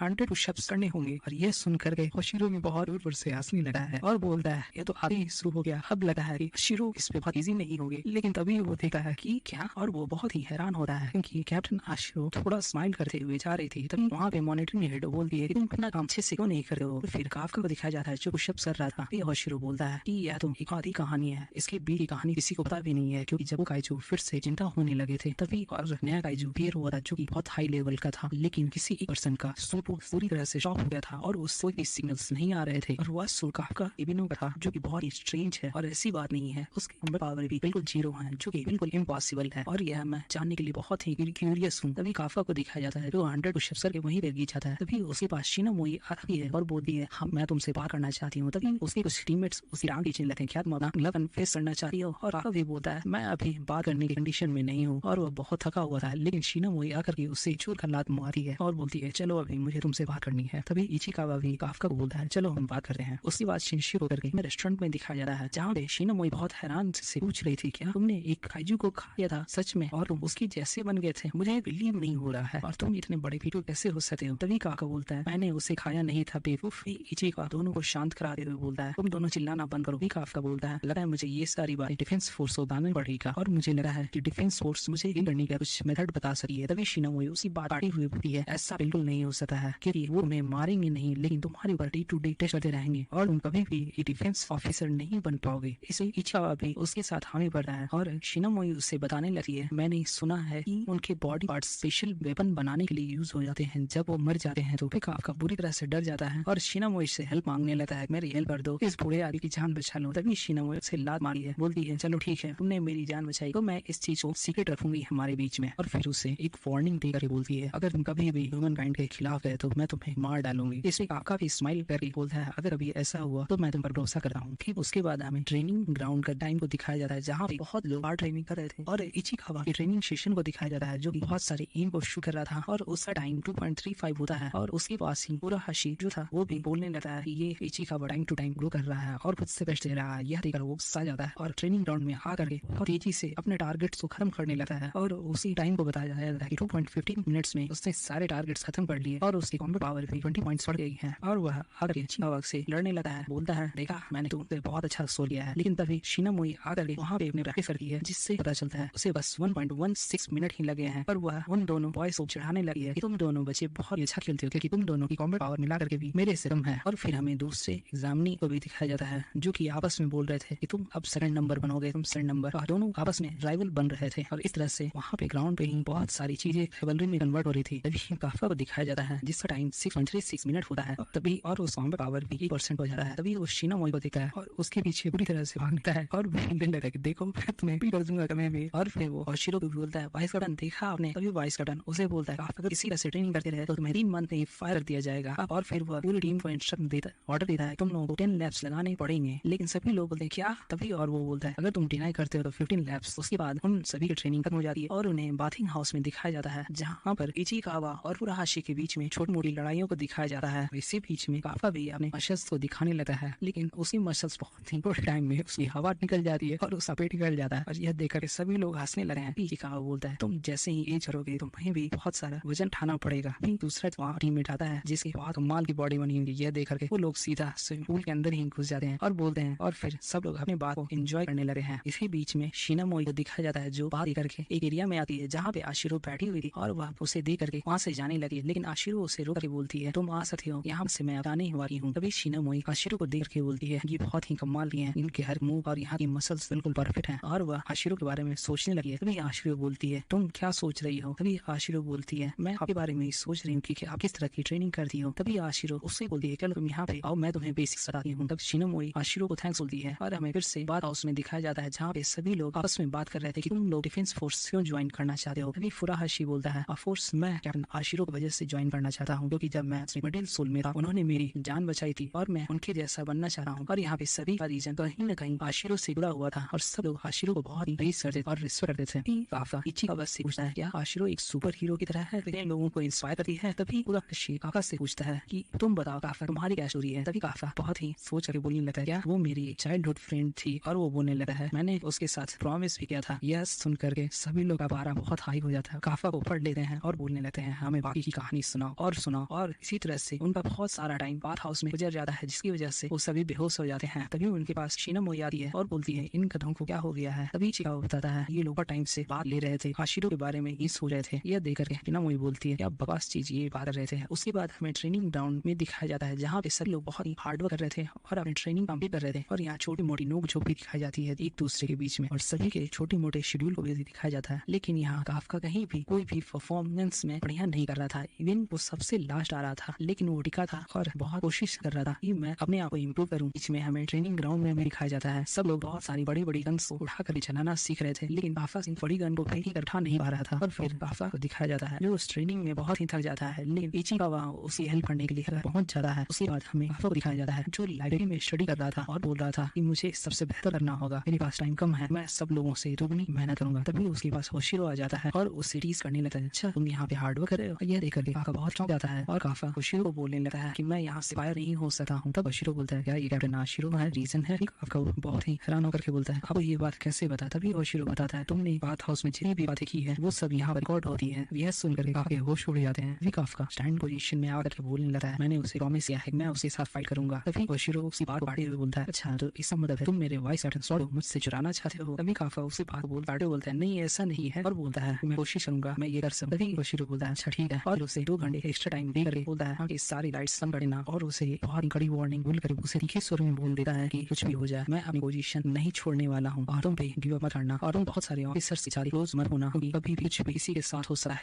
100 पुशअप्स करने होंगे। और ये सुन करके होशिरो में बहुत दूर से हंसने लगा है और बोलता है ये तो आगे ही शुरू हो गया, अब लगा है कि शिरो इस पे बहुत इजी नहीं होगी। लेकिन तभी वो देखता है कि क्या, और वो बहुत ही हैरान होता है क्योंकि कैप्टन आशिरो थोड़ा स्माइल करते हुए जा रही थी। तभी वहाँ पे मॉनिटरिंग हेड बोलती है तुम अपना काम अच्छे से क्यों नहीं करते हो। फिर काफका को दिखाया जाता है जो पुशअप्स कर रहा था। ये होशिरो बोलता है कि यह तो एक आधी कहानी है, इसके बीच की कहानी किसी को पता भी नहीं है, क्योंकि जब वो काइजू फिर से चिंता होने लगे थे तभी और नया काइजू फिर हुआ था जो कि बहुत हाई लेवल का था, लेकिन किसी एक पर्सन का सुपो पूरी तरह से शॉक हो गया था और उससे कोई सिग्नल्स नहीं आ रहे थे। और वह काफका इबिनो का था जो कि बहुत ही स्ट्रेंज है और ऐसी बात नहीं है, उसके कॉम्बैट पावर भी बिल्कुल जीरो है जो कि बिल्कुल इम्पॉसिबल है और यह मैं जानने के लिए बहुत ही क्यूरियस हूँ। तभी काफका को दिखाया जाता है जो 100 पुशअप्स करके वहीं पे गिर जाता है। तभी उसके पास शिनामोई आती है और बोलती है हम मैं तुमसे बात करना चाहती हूँ। तभी उसके कुछ टीममेट्स उसकी टांग खींचने लगते हैं, क्या तुम अपना लव फेस करना चाहती हो। और काफका भी बोलता है मैं अभी बात करने की कंडीशन में नहीं हूँ और वो बहुत थका हुआ था। लेकिन शिनामोई आकर के उससे चूर कर लात मारती है और बोलती है चलो अभी मुझे तुमसे बात करनी है। तभी इचिकावा भी काफका को बोलता है चलो हम बात करते हैं। उसके बाद शिनशिरो करके मैं रेस्टोरेंट में दिखाया जा रहा है जहाँ पे शिनामोई बहुत हैरान से पूछ रही थी क्या तुमने एक काइजू को खाया था सच में और तुम उसकी जैसे बन गए थे, मुझे बिलीव नहीं हो रहा है और तुम इतने बड़े पीटू कैसे हो सकते हो। तभी काका बोलता है मैंने उसे खाया नहीं था बेवकूफ। इचिकावा दोनों को शांत कराते हुए बोलता है तुम दोनों चिल्लाना बंद करो। काफका बोलता है लगा है मुझे ये सारी बात डिफेंस फोर्स को बताना पड़ेगा और मुझे लगा है कि डिफेंस फोर्स मुझे इन करने का कुछ मेथड बता सकी है। तभी शिनामोई उसी बात काटी हुई बोलती है ऐसा बिल्कुल नहीं हो सकता है क्योंकि वो हमें मारेंगे नहीं लेकिन तुम्हारे ऊपर डे टू डे टेस्ट करते रहेंगे और तुम कभी भी डिफेंस ऑफिसर नहीं बन पाओगे। इसे इचिकावा भी उसके साथ हामी पड़ता है और शिनामोई उसे बताने लगती है मैंने सुना है कि उनके बॉडी पार्ट स्पेशल वेपन बनाने के लिए यूज हो जाते हैं, जब वो मर जाते हैं तो काफका बुरी तरह से डर जाता है और शिनामोई से हेल्प मांगने लगता है मेरी हेल्प कर दो, इस बूढ़े आदमी की जान बचा लो। तभी शिनामोई से लात मारी है, बोलती है चलो ठीक है तुमने मेरी जान बचाई तो मैं इस चीज को सीक्रेट रखूंगी हमारे बीच में। और फिर उसे एक वार्निंग देकर बोलती है अगर तुम कभी भी ह्यूमन काइंड के खिलाफ गए तो मैं तुम्हें मार डालूंगी। इसलिए काफका भी स्माइल करके बोलता है अगर अभी ऐसा हुआ तो मैं तुम पर भरोसा करता हूँ। फिर उसके बाद हमें ट्रेनिंग ग्राउंड का टाइम को दिखाया जाता है जहाँ पे बहुत लोग हार्ड ट्रेनिंग कर रहे थे और इचिकावा की ट्रेनिंग सेशन को दिखाया जाता है जो कि बहुत सारे एम को शूट कर रहा था और उसका टाइम 2.35 होता है और उसके पास ही पूरा हशी जो था वो भी बोलने लगता है कि ये Ichikawa time to time grow कर रहा है और खुद से बेस्ट दे रहा है। यह देखकर वो गुस्सा जाता है और ट्रेनिंग ग्राउंड में आकर के बहुत तेजी से अपने टारगेट्स को खत्म करने लगता है और उसी टाइम को बताया जाता है कि 2.15 मिनट्स में उसने सारे टारगेट्स खत्म कर लिए और उसकी कॉम्बैट पावर भी 20 पॉइंट्स बढ़ गई है और वह आकर इचिकावा से लड़ने लगा है। बोलता है देखा मैंने तुमसे बहुत अच्छा सोच लिया है। लेकिन तभी शिनामोई आकर के वहाँ पे अपने प्रैक्टिस करती है जिससे पता चलता है उसे बस 1.16 मिनट ही लगे हैं और वह उन दोनों बॉयज को चढ़ाने लगी है कि तुम दोनों बच्चे बहुत ही अच्छा खेलते हो क्योंकि तुम दोनों की कॉम्बैट पावर मिला करके भी मेरे से कम है। और फिर हमें दूसरे एग्जामिनी को भी दिखाया जाता है जो कि आपस में बोल रहे थे कि तुम अब सेकंड नंबर बनोगे, तुम सेकंड नंबर, और दोनों आपस में राइवल बन रहे थे और इस तरह से वहाँ पे ग्राउंड पे ही बहुत सारी चीजें रिवलरी में कन्वर्ट हो रही थी। तभी काफका को दिखाया जाता है जिसका टाइम 6.36 मिनट होता है तभी और उस कॉम्बैट पावर भी 1% हो जाता है। तभी वो शिनामोई को देखता है और उसके पीछे पूरी तरह से भागता है और बोलने लगता है कि देखो मैं तुम्हें भी कर दूंगा कभी भी। और फिर वो होशिरो को बोलता है वाइस कैप्टन देखा आपने। तभी वाइस कैप्टन उसे बोलता है अगर इसी तरह से ट्रेनिंग करते रहे तो तुम्हें 3 मंथ में फायर कर दिया जाएगा। और फिर वो पूरी टीम को इंस्ट्रक्शन देता ऑर्डर देता है तुम लोगों को 10 लैब्स लगाने पड़ेंगे। लेकिन सभी लोग बोलते हैं क्या। तभी और वो बोलता है अगर तुम डिनाई करते हो तो 15 लैब्स। उसके बाद उन सभी की ट्रेनिंग खत्म हो जाती है और उन्हें बाथिंग हाउस में दिखाया जाता है जहाँ पर इचिकावा और फुराहाशी के बीच में छोटी मोटी लड़ाइयों को दिखाया जाता है। इसी बीच में काफका भी अपने मसल्स को दिखाने लगता है लेकिन उसी मसल्स बहुत ही थोड़े टाइम में उसकी हवा निकल जाती है और उसका पेट निकल जाता है और यह देखकर सभी लोग हंसने लगे हैं। इचिकावा बोलता है तुम जैसे ही एज करोगे तुम्हें भी बहुत सारा वजन उठाना पड़ेगा। दूसरा टीम में आता है जिसकी बहुत कमाल की बॉडी बनी हुई है। यह देख करके वो लोग सीधा स्विमिंग पूल के अंदर ही घुस जाते हैं और बोलते हैं और फिर सब लोग अपने बात को एंजॉय करने लगे हैं। इसी बीच में शिनामोई को दिखाया जाता है जो बात करके एक एरिया में आती है जहाँ पे आशिरो बैठी हुई थी और वह उसे देख करके वहाँ से जाने लगी लेकिन आशिरो उसे रोक के बोलती है तुम आ सकते हो, यहाँ से मैं आने वाली हूँ। तभी शिनामोई आशिरो को देख के बोलती है ये बहुत ही कमाल की है, इनके हर मूव और यहाँ की मसल्स बिल्कुल परफेक्ट हैं और वह आशिरो के बारे में सोचने लगी है। तभी आशिरो बोलती है तुम क्या सोच रही हो। तभी आशिरो बोलती है मैं आपके बारे में सोच रही हूँ कि आप किस तरह की ट्रेनिंग करती हो। तभी आशिरो उससे बोलती है चलो तुम यहाँ पे आओ मैं तुम्हें बेसिक्स बताती हूँ। तब शिनामोई आशिरो को थैंक्स बोलती है और हमें फिर से बात हाउस में दिखाया जाता है जहाँ पे सभी लोग आपस में बात कर रहे थे कि तुम लोग डिफेंस फोर्स क्यों ज्वाइन करना चाहते हो। तभी फुराहाशी बोलता है ऑफ कोर्स मैं कैप्टन आशिरो की वजह से ज्वाइन करना चाहता हूँ क्योंकि जब मैं मिडिल सोल में था उन्होंने मेरी जान बचाई थी और मैं उनके जैसा बनना चाह रहा हूँ। और यहाँ पे सभी का रीजन कहीं न कहीं आशिरो से जुड़ा हुआ था और सब लोग आशिरो को बहुत ही प्रेज करते और रिस्पेक्ट करते थे। काफका इचिकावा से पूछता है क्या आशिरो एक सुपर हीरो की तरह है, इन लोगों को इंस्पायर करती है। तभी फुराहाशी काफका से पूछता है कि तुम बताओ काफका तुम्हारी क्या स्टोरी है। तभी काफका बहुत ही सोच करके बोलने लगता है क्या वो मेरी चाइल्डहुड फ्रेंड थी और वो बोलने लगा है मैंने उसके साथ प्रॉमिस भी किया था। यह सुन करके सभी लोग का पारा बहुत गायब हो जाता है। काफा को पढ़ लेते हैं और बोलने लगते हैं हमें बाकी की कहानी सुनाओ और सुनाओ, और इसी तरह से उनका बहुत सारा टाइम बाथ हाउस में गुजर जाता है, जिसकी वजह से वो सभी बेहोश हो जाते हैं। तभी उनके पास शीना मोई आती है और बोलती है इन गधों को क्या हो गया है। तभी चिकाओ बताता है ये लोग टाइम से बात ले रहे थे, हाशिरो के बारे में ही सोच रहे थे। यह देख करके शीना मोई बोलती है क्या बकवास चीज ये बात कर रहे थे। उसके बाद हमें ट्रेनिंग ग्राउंड में दिखाया जाता है जहाँ पे सभी लोग बहुत ही हार्डवर्क कर रहे थे और अपनी ट्रेनिंग कंप्लीट कर रहे थे, और यहाँ छोटी मोटी नोक झोंक भी दिखाई जाती है एक दूसरे के बीच में, और सभी के छोटे मोटे शेड्यूल को भी दिखाया जाता है। लेकिन यहाँ काफका कहीं भी कोई भी परफॉर्मेंस में बढ़िया नहीं कर रहा था। इवन वो सबसे लास्ट आ रहा था, लेकिन वो टिका था और बहुत कोशिश कर रहा था कि मैं अपने आप को इम्प्रूव करूँ। बीच में हमें ट्रेनिंग ग्राउंड में भी दिखाया जाता है सब लोग बहुत सारी बड़ी बड़ी गन्स को उठा कर चलाना सीख रहे थे, लेकिन काफा सिंह बड़ी गन को कहीं उठा नहीं पा रहा था। और फिर काफा को दिखाया जाता है जो उस ट्रेनिंग में बहुत ही थक जाता है, लेकिन इचिकावा उसकी हेल्प करने के लिए पहुंच जाता है। उसके बाद हमें काफा को दिखाया जाता है जो लाइब्रेरी में स्टडी कर रहा था और बोल रहा था कि मुझे सबसे बेहतर करना होगा, मेरे पास टाइम कम है, मैं सब लोगों से दुगनी मेहनत करूंगा। तभी उसके पास होशिरो आ जाता है और उससे टीज करने लगता है अच्छा तुम यहाँ पे हार्डवर्क कर रहे हो। यह देख करके काफा बहुत चौंक जाता है और काफा होशिरो को बोलने लगता है कि मैं यहाँ से फायर नहीं हो सकता हूँ। तब होशिरो बोलता है क्या ये कैप्टन आशिरो है रीजन है। काफा बहुत ही हैरान होकर के बोलता है आपको ये बात कैसे बता। तभी होशिरो बताता है तुमने बाथ हाउस में जितनी भी बातें की है वो सब यहाँ पर रिकॉर्ड होती है। यह सुनकर काफी होश उड़ जाते हैं। भी काफका स्टैंड पोजीशन में आकर के बोलने लगता है मैंने उसे प्रॉमिस किया है मैं उसके साथ फाइट करूंगा। तभी होशिरो उसी बात को काटते हुए बोलता है अच्छा तो इसका मतलब है तुम मेरे वाइस कैप्टन सॉर्ड को मुझसे चुराना चाहते हो। तभी काफा उसी बात को बोलता है नहीं ऐसा नहीं है, और बोलता है मैं कोशिश करूंगा मैं ये कर सकूं। तभी होशिरो बोलता है अच्छा ठीक है, और उसे 2 घंटे एक्स्ट्रा टाइम दे करके बोलता है कि सारी लाइट्स बंद कर देना, और उसे बहुत कड़ी वार्निंग बोल कर उसे तीखे सुर में बोल देता है कि कुछ भी हो जाए मैं अपनी पोजीशन नहीं छोड़ने वाला हूँ और तुम पे गिव अप मत करना, और तुम बहुत सारे ऑफिसर से सारी क्लोज मत होना क्योंकि कभी भी कुछ भी किसी के साथ हो सकता है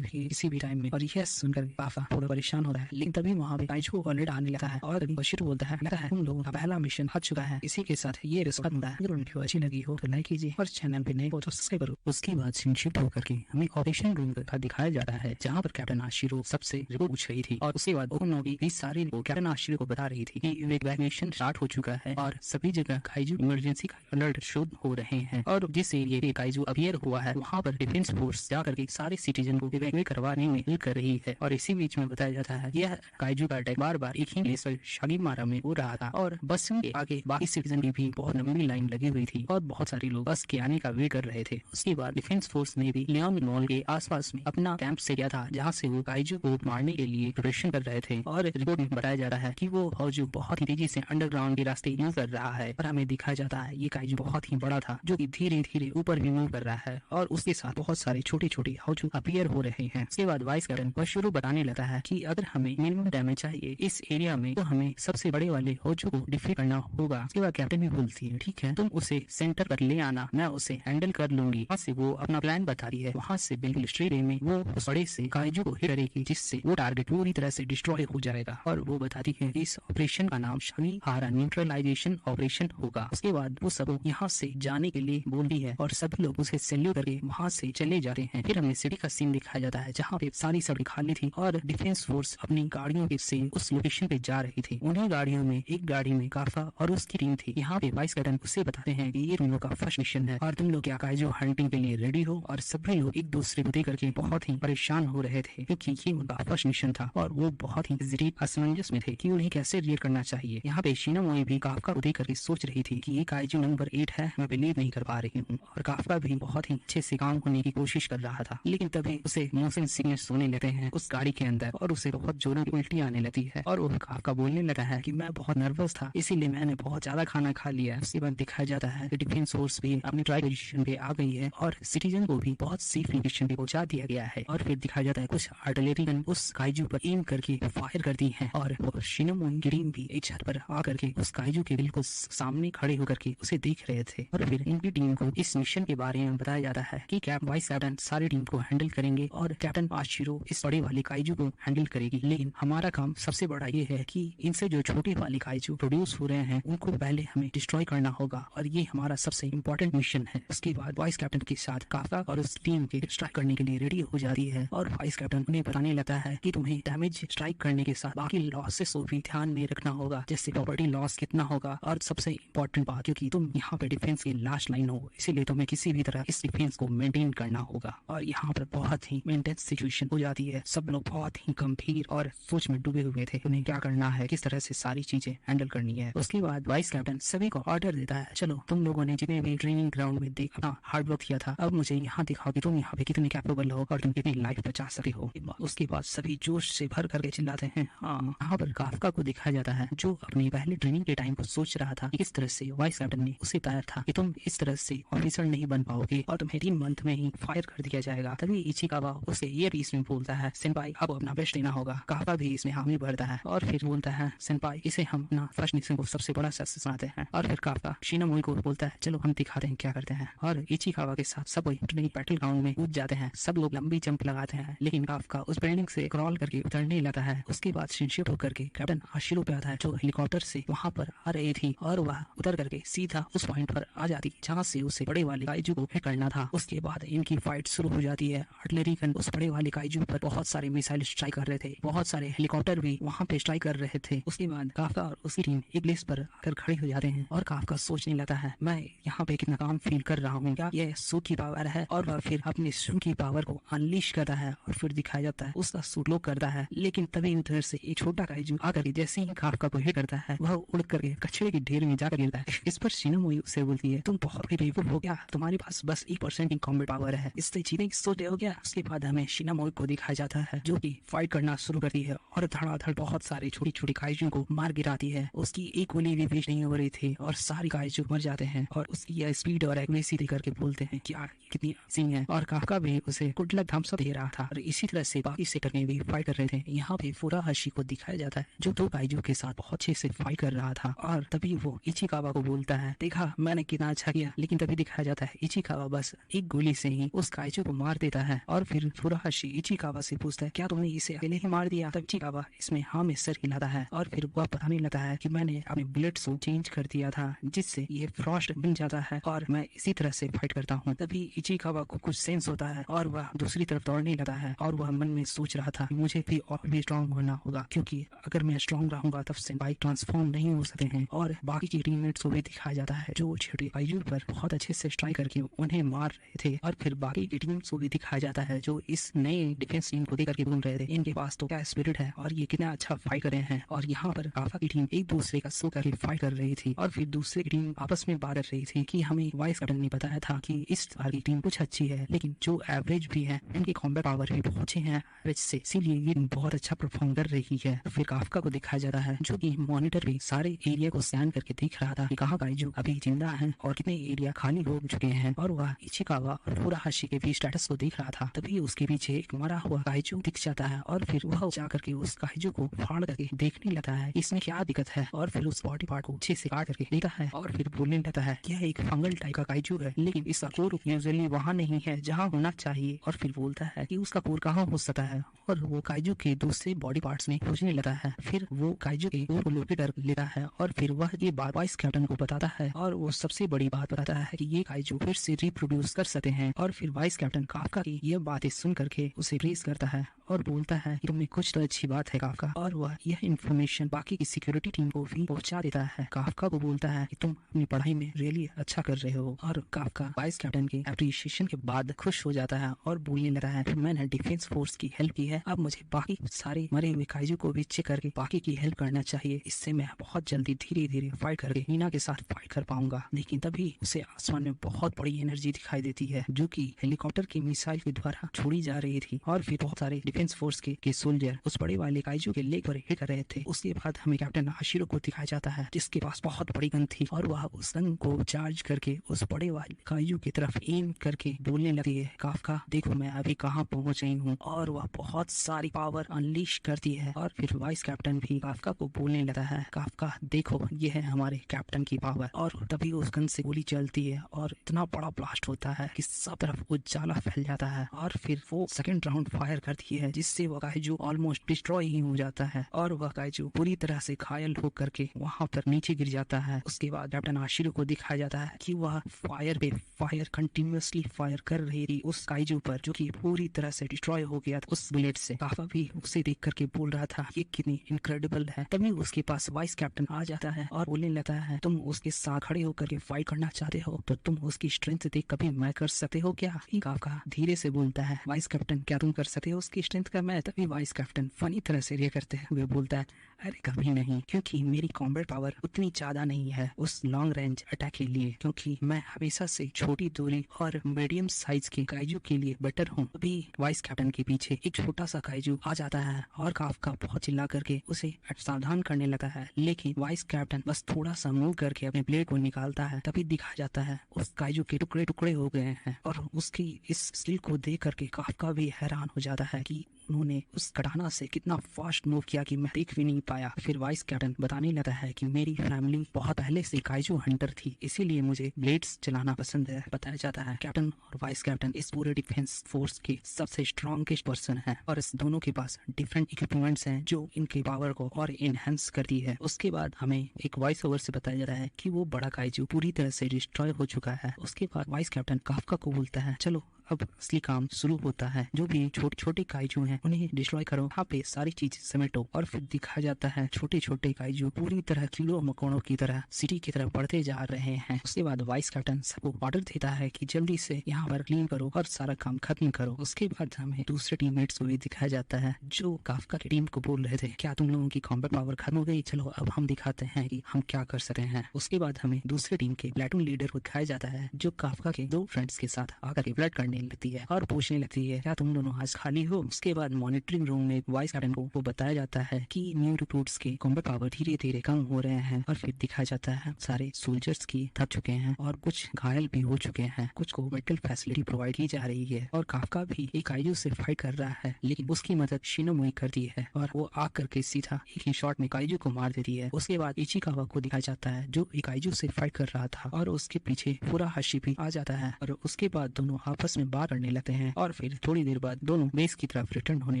किसी भी टाइम में। और यह सुनकर काफा थोड़ा परेशान होता है, लेकिन तभी वहाँ पे काइजू ऑलरेडी आने लगता है और तभी होशिरो बोलता है तुम लोगों का पहला मिशन हार चुका है, इसी के साथ ये रिस्क खत्म होता है। अगर उनको अच्छी लगी हो तो लाइक कीजिए और चैनल पे नए हो तो सब्सक्राइब करो। उसके बाद सीन शिफ्ट होकर के हमें ऑपरेशन रूम का दिखाया जाता है जहाँ पर कैप्टन आशिरो सबसे रिपोर्ट पूछ रही थी, और उसके बाद ओनोबी भी सारे लोग कैप्टन आशिरो को बता रही थी कि इवैक्यूएशन स्टार्ट हो चुका है और सभी जगह काइजू इमरजेंसी का अलर्ट शो हो रहे हैं, और जिस एरिया पे काइजू अपियर हुआ है वहाँ पर डिफेंस फोर्स जाकर के सारे सिटीजन को इवैक्यूएट करवाने में हेल्प कर रही है। और इसी बीच में बताया जाता है यह काइजू का अटैक बार बार एक ही प्लेस पर शागिमारा में हो रहा था, और बस के आगे बाकी सिटीजन की भी बहुत लंबी लाइन लगी हुई थी और बहुत सारे लोग बस के आने का वेट कर रहे थे। उसके बाद डिफेंस फोर्स ने भी लियोन मॉल के आसपास में अपना कैंप से किया था जहाँ से वो काइजू को मारने के लिए प्रिपरेशन कर रहे थे, और रिपोर्ट में बताया जा रहा है कि वो काइजू बहुत ही तेजी से अंडरग्राउंड के रास्ते यूज कर रहा है, और हमें दिखाया जाता है ये काइजू बहुत ही बड़ा था जो कि धीरे धीरे ऊपर भी मूव कर रहा है, और उसके साथ बहुत सारे छोटे छोटे काइजू अपीयर हो रहे हैं। उसके बाद वाइस कैप्टन होशिरो बताने लगता है कि अगर हमें मिनिमम डैमेज चाहिए इस एरिया में तो हमें सबसे बड़े वाले काइजू को डिफीट करना होगा। उसके बाद कैप्टन भी बोलती है ठीक है तुम उसे सेंटर पर ले आना, मैं उसे हैंडल कर लूंगी। वहाँ से वो अपना प्लान बताती है, वहाँ से बिल्कुल स्ट्रेट वे में वो उस बड़े से काइजू को हिट करेगी जिससे वो टारगेट पूरी तरह से डिस्ट्रॉय हो जाएगा, और वो बताती है इस ऑपरेशन का नाम शागिहारा न्यूट्रलाइजेशन ऑपरेशन होगा। उसके बाद वो सब यहाँ से जाने के लिए बोलती है और सभी लोग उसे सैल्यूट करके वहाँ से चले जाते हैं। फिर हमें सिटी का सीन दिखाया जाता है जहाँ पे सारी सड़क खाली थी और डिफेंस फोर्स अपनी गाड़ियों के से उस लोकेशन पे जा रही थी। उन्हीं गाड़ियों में एक गाड़ी में काफा और उसकी टीम थी। यहाँ पे वाइस कैप्टन उसे बताते हैं कि ये तुम लोग का फर्स्ट मिशन है और तुम लोग क्या काइजू हंटिंग के लिए रेडी हो, और सभी लोग एक दूसरे को देख करके बहुत ही परेशान हो रहे थे क्योंकि ये उनका फर्स्ट मिशन था और वो बहुत ही असमंजस में थे कि उन्हें कैसे रिएक्ट करना चाहिए। यहाँ पे शीना मोई भी काफका को देख करके सोच रही थी कि ये काइजू नंबर 8 है, मैं बिलीव नहीं कर पा रही हूँ, और काफका भी बहुत ही अच्छे से काम करने की कोशिश कर रहा था। लेकिन तभी उसे मोशन सिकनेस होने लगते हैं उस गाड़ी के अंदर और उसे बहुत जोरों की उल्टी आने लगती है, और वो काफका बोलने लगा है कि मैं बहुत नर्वस था इसीलिए मैंने बहुत ज्यादा खाना खा लिया। उसके बाद दिखाया जाता है कि डिफेंस फोर्स भी अपनी ट्राई पोजीशन पे आ गई है और सिटीजन को भी बहुत सेफ लोकेशन पे पहुंचा दिया गया है। और फिर दिखाया जाता है कुछ आर्टिलरी गन उस काइजू पर एम करके फायर करती है, और शीना मोई की टीम भी एक छत पर आकर के उस काइजू के बिल्कुल सामने खड़े होकर के उसे देख रहे थे। और फिर इनकी टीम को इस मिशन के बारे में बताया जाता है कि वाइस कैप्टन सारी टीम को हैंडल करेंगे और कैप्टन आशिरो इस बड़े वाले काइजू को हैंडल करेगी, लेकिन हमारा काम सबसे बड़ा ये है कि इनसे जो छोटे वाले काइजू प्रोड्यूस हो रहे हैं उनको पहले हमें डिस्ट्रॉय करना होगा, और ये हमारा सबसे इम्पोर्टेंट मिशन है। उसके बाद वाइस कैप्टन के साथ काफका और उस टीम के स्ट्राइक करने के लिए रेडी हो जाती है, और वाइस कैप्टन उन्हें बताने लगता है कि तुम्हें डैमेज स्ट्राइक करने के साथ बाकी लॉसेस को भी ध्यान में रखना होगा, जैसे प्रॉपर्टी लॉस कितना होगा, और सबसे इम्पोर्टेंट बात क्योंकि तुम यहाँ पे डिफेंस की लास्ट लाइन हो इसीलिए तुम्हें किसी भी तरह इस डिफेंस को मेंटेन करना होगा। और यहाँ पर बहुत ही मेंटेन सिचुएशन हो जाती है, सब लोग बहुत ही गंभीर और सोच में डूबे हुए थे उन्हें क्या करना है, किस तरह से सारी चीजें हैंडल करनी है। उसके बाद वाइस कैप्टन सभी को ऑर्डर देता है चलो तुम लोगों ने जितने भी ट्रेनिंग ग्राउंड में अपना हार्ड वर्क किया था अब मुझे यहाँ दिखाओ कि तुम तुम यहाँ पे कितने कैपेबल हो और तुम कितनी लाइफ बचा सकते हो। उसके बाद सभी जोश से भर करके चिल्लाते हैं हाँ। यहाँ पर काफका को दिखाया जाता है जो अपनी पहले ट्रेनिंग के टाइम को सोच रहा था कि किस तरह से वाइस कैप्टन ने उसे बताया था कि तुम इस तरह से ऑफिसर नहीं बन पाओगे और तुम्हें 3 मंथ में ही फायर कर दिया जाएगा। तभी इचिकावा उसे ये भी इसमें बोलता है सेनपाई अब अपना बेस्ट देना होगा। काफका भी इसमें हामी भरता है और फिर बोलता है सेनपाई इसे हम अपना फर्स्ट मिशन को सबसे बड़ा सक्सेस बनाते हैं। और फिर काफका शिनामोई को बोलता है चलो हम दिखाते हैं क्या करते हैं। और इचिकावा के साथ सब बैटल ग्राउंड में कूद जाते हैं। सब लोग लंबी जंप लगाते हैं लेकिन काफका उस बिल्डिंग से क्रॉल करके उतरने लगता है। उसके बाद शिनशिफ्ट होकर के कैप्टन आशिरो पे आता है जो हेलीकॉप्टर से वहां पर आ रही थी और वह उतर करके सीधा उस पॉइंट पर आ जाती जहां से उसे बड़े वाले काइजू को हिट करना था। उसके बाद इनकी फाइट शुरू हो जाती है। आर्टिलरी गन उस बड़े वाले काइजू पर बहुत सारे मिसाइल स्ट्राइक कर रहे थे, बहुत सारे हेलीकॉप्टर भी वहां पे स्ट्राइक कर रहे थे। उसके बाद काफका और उसकी टीम एक प्लेस पर आकर खड़े हो जाते हैं और काफका सोचने लगता है मैं यहाँ पे कितना काम फील कर रहा हूँ, क्या ये सूट की पावर है। और वह फिर अपने सूट की पावर को अनलीश करता है और फिर दिखाया जाता है उसका सूट लोक करता है। लेकिन तभी उधर से एक छोटा काइजू आकर जैसे ही काफका को हिट करता है वह उड़ करके कचरे की ढेर में जाकर गिरता है। इस पर शिनामोई उसे बोलती है तुम बहुत ही बेवकूफ हो गया, तुम्हारे पास बस 1% की कॉम्बैट पावर है, इससे जीतने की सोच हो गया। उसके बाद हमें शिनामोई को दिखाया जाता है जो कि फाइट करना शुरू करती है और धड़ाधड़ बहुत सारे छोटी छोटी काइजू को मार गिराती है। उसकी एक गोली भी वेस्ट नहीं हो रही थी और सारी काइजू मर जाते हैं और उसकी यह स्पीड और एक्यूरेसी देख करके बोलते हैं क्या कितनी अमेजिंग है। और काफका भी उसे गुड लक थम्स अप दे रहा था और इसी तरह से बाकी सेक्टर में भी फाइट कर रहे थे। यहाँ पे फुराहाशी को दिखाया जाता है जो 2 काइजू के साथ बहुत अच्छे से फाइट कर रहा था और तभी वो इचिकावा को बोलता है देखा मैंने कितना अच्छा किया। लेकिन तभी दिखाया जाता है इचिकावा बस एक गोली से ही उस काइजू को मार देता है। और फिर फुराहाशी इचिकावा से पूछता है क्या तुमने इसे अकेले ही मार दिया। तब इचिकावा इसमें हाँ में सर हिलाता है और फिर वह बताने लगता है कि मैंने अपने बुलेट्स को चेंज कर दिया था जिससे ये फ्रॉस्ट बन जाता है और मैं इसी तरह से फाइट करता हूँ। तभी इचिकावा को कुछ सेंस होता है और वह दूसरी तरफ दौड़ने लगता है और वह मन में सोच रहा था मुझे भी और भी स्ट्रांग होना होगा क्योंकि अगर मैं स्ट्रांग रहूंगा तब से बाइक ट्रांसफॉर्म नहीं हो सकते हैं। और बाकी की टीममेट्स को भी दिखाया जाता है जो छोटे काइजू पर बहुत अच्छे से स्ट्राइक करके उन्हें मार रहे थे। और फिर बाकी की टीम्स को भी दिखाया जाता है जो इस नए डिफेंस टीम को देख करके बोल रहे थे इनके पास तो क्या स्पिरिट है और ये कितना अच्छा फाइट कर रहे हैं। और यहाँ पर काफा की टीम एक दूसरे का सो करके फाइट कर रही थी और फिर दूसरे की टीम आपस में बात कर रही थी कि हमें वाइस कैप्टन ने बताया था कि इस बार की टीम कुछ अच्छी है लेकिन जो एवरेज भी है इनकी कॉम्बैट पावर भी बहुत अच्छे हैं एवरेज से, इसीलिए ये बहुत अच्छा परफॉर्म कर रही है। तो फिर काफका को दिखाया जाता है जो कि मॉनिटर भी सारे एरिया को स्कैन करके देख रहा था कि कहाँ काइजू अभी जिंदा है और कितने एरिया खाली हो चुके हैं। और वह इचिकावा और फुराहाशी के भी स्टेटस को देख रहा था। तभी उसके पीछे एक मरा हुआ काइजू दिख जाता है और फिर वह जाकर के उस काइजू को फाड़ करके देखने लगता है इसमें क्या दिक्कत है और फिर उस बॉडी पार्ट को अच्छे से काट करके देखता है और फिर बोलने लगता है यह एक फंगल टाइप का काइजू है लेकिन इसका कोर यूजुअली वहाँ नहीं है जहाँ होना चाहिए। और फिर बोलता है कि उसका कोर कहाँ हो सकता है और वो काइजू के दूसरे बॉडी पार्ट्स में खोजने लगता है। फिर वो काइजू के कोर को लोकेट कर लेता है और फिर वह ये बात वाइस कैप्टन को बताता है और वो सबसे बड़ी बात बताता है कि ये काइजू फिर से रिप्रोड्यूस कर सकते हैं। और फिर वाइस कैप्टन काफका की ये बातें सुन करके उसे प्रेज करता है और बोलता है कि तुमने कुछ तो अच्छी बात है काफका। और वह यह इन्फॉर्मेशन बाकी की सिक्योरिटी टीम को भी पहुंचा देता है। काफका को बोलता है कि तुम अपनी पढ़ाई में रियली अच्छा कर रहे हो। और काफका वाइस कैप्टन के अप्रिशिएशन के बाद खुश हो जाता है और बोलने लगा है मैंने डिफेंस फोर्स की हेल्प की है, अब मुझे बाकी सारे मरे हुए काइजू को भी चेक करके बाकी की हेल्प करना चाहिए, इससे मैं बहुत जल्दी धीरे धीरे फाइट करके मीना के साथ फाइट कर पाऊंगा। लेकिन तभी उसे आसमान में बहुत बड़ी एनर्जी दिखाई देती है जो कि हेलीकॉप्टर की मिसाइल के द्वारा छोड़ी जा रही थी और फिर बहुत सारे डिफेंस फोर्स के सोल्जर उस बड़े वाले काइजू के लेग पर हिट कर रहे थे। उसके बाद हमें कैप्टन आशिरो को दिखाया जाता है जिसके पास बहुत बड़ी गन थी और वह उस गन को चार्ज करके उस बड़े वाले काइजू की तरफ एम करके बोलने लगती है काफका देखो मैं अभी कहाँ पहुंच गई हूँ। और वह बहुत सारी पावर अनलीश करती है और फिर वाइस कैप्टन भी काफका को बोलने लगता है काफका देखो ये है हमारे कैप्टन की पावर। और तभी उस गन से गोली चलती है और इतना बड़ा ब्लास्ट होता है कि सब तरफ उजाला फैल जाता है और फिर वो सेकंड राउंड फायर करती है जिससे वह काइजू ऑलमोस्ट डिस्ट्रॉय ही हो जाता है और वह काइजू पूरी तरह से घायल होकर के वहां पर नीचे गिर जाता है। उसके बाद कैप्टन आशिरो को दिखाया जाता है कि वह फायर पे फायर कंटिन्यूअसली फायर कर रही थी उस काइजू पर जो कि पूरी तरह से डिस्ट्रॉय हो गया था उस बुलेट से। काफा भी उसे देख करके बोल रहा था ये कितनी इनक्रेडिबल है। तभी उसके पास वाइस कैप्टन आ जाता है और बोलने लगता है तुम उसके साथ खड़े होकर के फाइट करना चाहते हो तो तुम उसकी स्ट्रेंथ देख कभी मैं कर सकते हो क्या। काफका धीरे से बोलता है वाइस कैप्टन क्या तुम कर सकते हो उसकी स्ट्रेंथ का मैं। तभी वाइस कैप्टन फनी तरह से रिएक्ट करते हुए बोलता है अरे कभी नहीं, क्योंकि मेरी कॉम्बैट पावर उतनी ज्यादा नहीं है उस लॉन्ग रेंज अटैक के लिए, क्योंकि मैं हमेशा से छोटी दूरी और मीडियम साइज के काइजू के लिए बेटर हूँ। अभी वाइस कैप्टन के पीछे एक छोटा सा काइजू आ जाता है और काफका बहुत चिल्ला करके उसे सावधान करने लगा है, लेकिन वाइस कैप्टन बस थोड़ा सा मूव करके अपने ब्लेड को निकालता है। तभी दिखाया जाता है उस काइजू के टुकड़े टुकड़े हो गए हैं और उसकी इस स्किल को देख करके काफका भी हैरान हो जाता है कि उन्होंने उस कटाना से कितना फास्ट मूव किया कि मैं देख भी नहीं पाया। फिर वाइस कैप्टन बताने लगता है कि मेरी फैमिली बहुत पहले से काइजू हंटर थी, इसीलिए मुझे ब्लेड्स चलाना पसंद है। बताया जाता है कैप्टन और वाइस कैप्टन इस पूरे डिफेंस फोर्स के सबसे स्ट्रॉन्गेस्ट पर्सन है और इस दोनों के पास डिफरेंट इक्विपमेंट्स हैं जो इनके पावर को और इनहेंस करती है। उसके बाद हमें एक वॉइस ओवर से बताया जाता है कि वो बड़ा काइजू पूरी तरह से डिस्ट्रॉय हो चुका है। उसके बाद वाइस कैप्टन काफका को बोलता है चलो अब असली काम शुरू होता है, जो भी छोटे छोटे काइजू हैं उन्हें डिस्ट्रॉय करो, यहाँ पे सारी चीजें समेटो। और फिर दिखाया जाता है छोटे छोटे काइजू पूरी तरह कीड़ों मकोड़ों की तरह सिटी की तरफ बढ़ते जा रहे हैं। उसके बाद वाइस कैप्टन सबको ऑर्डर देता है कि जल्दी से यहाँ पर क्लीन करो और सारा काम खत्म करो। उसके बाद हमें दूसरे टीममेट्स को भी दिखाया जाता है जो काफका की टीम को बोल रहे थे क्या तुम लोगों की कॉम्बैट पावर खत्म हो गई, चलो अब हम दिखाते हैं कि हम क्या कर सकते हैं। उसके बाद हमें दूसरे टीम के प्लेटून लीडर को दिखाया जाता है जो काफका के दो फ्रेंड्स के साथ आकर फ्लर्ट करने लगती है और पूछने लगती है क्या तुम दोनों आज खाली हो। उसके बाद मॉनिटरिंग रूम में वाइस कैप्टन को बताया जाता है कि न्यू रिक्रूट्स के कॉम्बैट पावर धीरे धीरे कम हो रहे हैं और फिर दिखाया जाता है सारे सोल्जर्स की थक चुके हैं और कुछ घायल भी हो चुके हैं, कुछ को मेडिकल फैसिलिटी प्रोवाइड की जा रही है और काफका भी एक काइजू से फाइट कर रहा है, लेकिन उसकी मदद शिनोमुई करती है और वो आकर के सीधा एक ही शॉट में काइजू को मार देती है। उसके बाद इचिकावा को दिखाया जाता है जो एक काइजू से फाइट कर रहा था और उसके पीछे फुराहाशी भी आ जाता है और उसके बाद दोनों आपस में बात करने लगते हैं और फिर थोड़ी देर बाद दोनों बेस की तरफ रिटर्न होने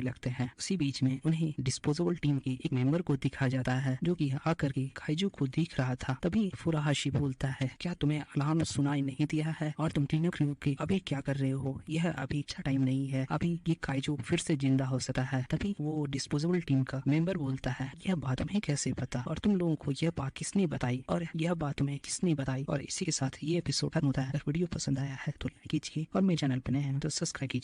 लगते हैं। उसी बीच में उन्हें डिस्पोजेबल टीम के एक मेंबर को दिखाया जाता है जो कि आकर के काइजू को देख रहा था। तभी फुराहाशी बोलता है क्या तुम्हें अलार्म सुनाई नहीं दिया है और तुम तीनों क्रू के अभी क्या कर रहे हो, यह अभी अच्छा टाइम नहीं है, अभी ये काइजू फिर से जिंदा हो सकता है। तभी वो डिस्पोजेबल टीम का मेंबर बोलता है यह बात तुम्हें कैसे पता और तुम लोगों को यह बात किसने बताई और यह बात तुम्हें किसने बताई। और इसी के साथ ये एपिसोड खत्म होता है। अगर वीडियो पसंद आया है तो लाइक कीजिए और मेरे चैनल पर नए हैं तो सब्सक्राइब कीजिए।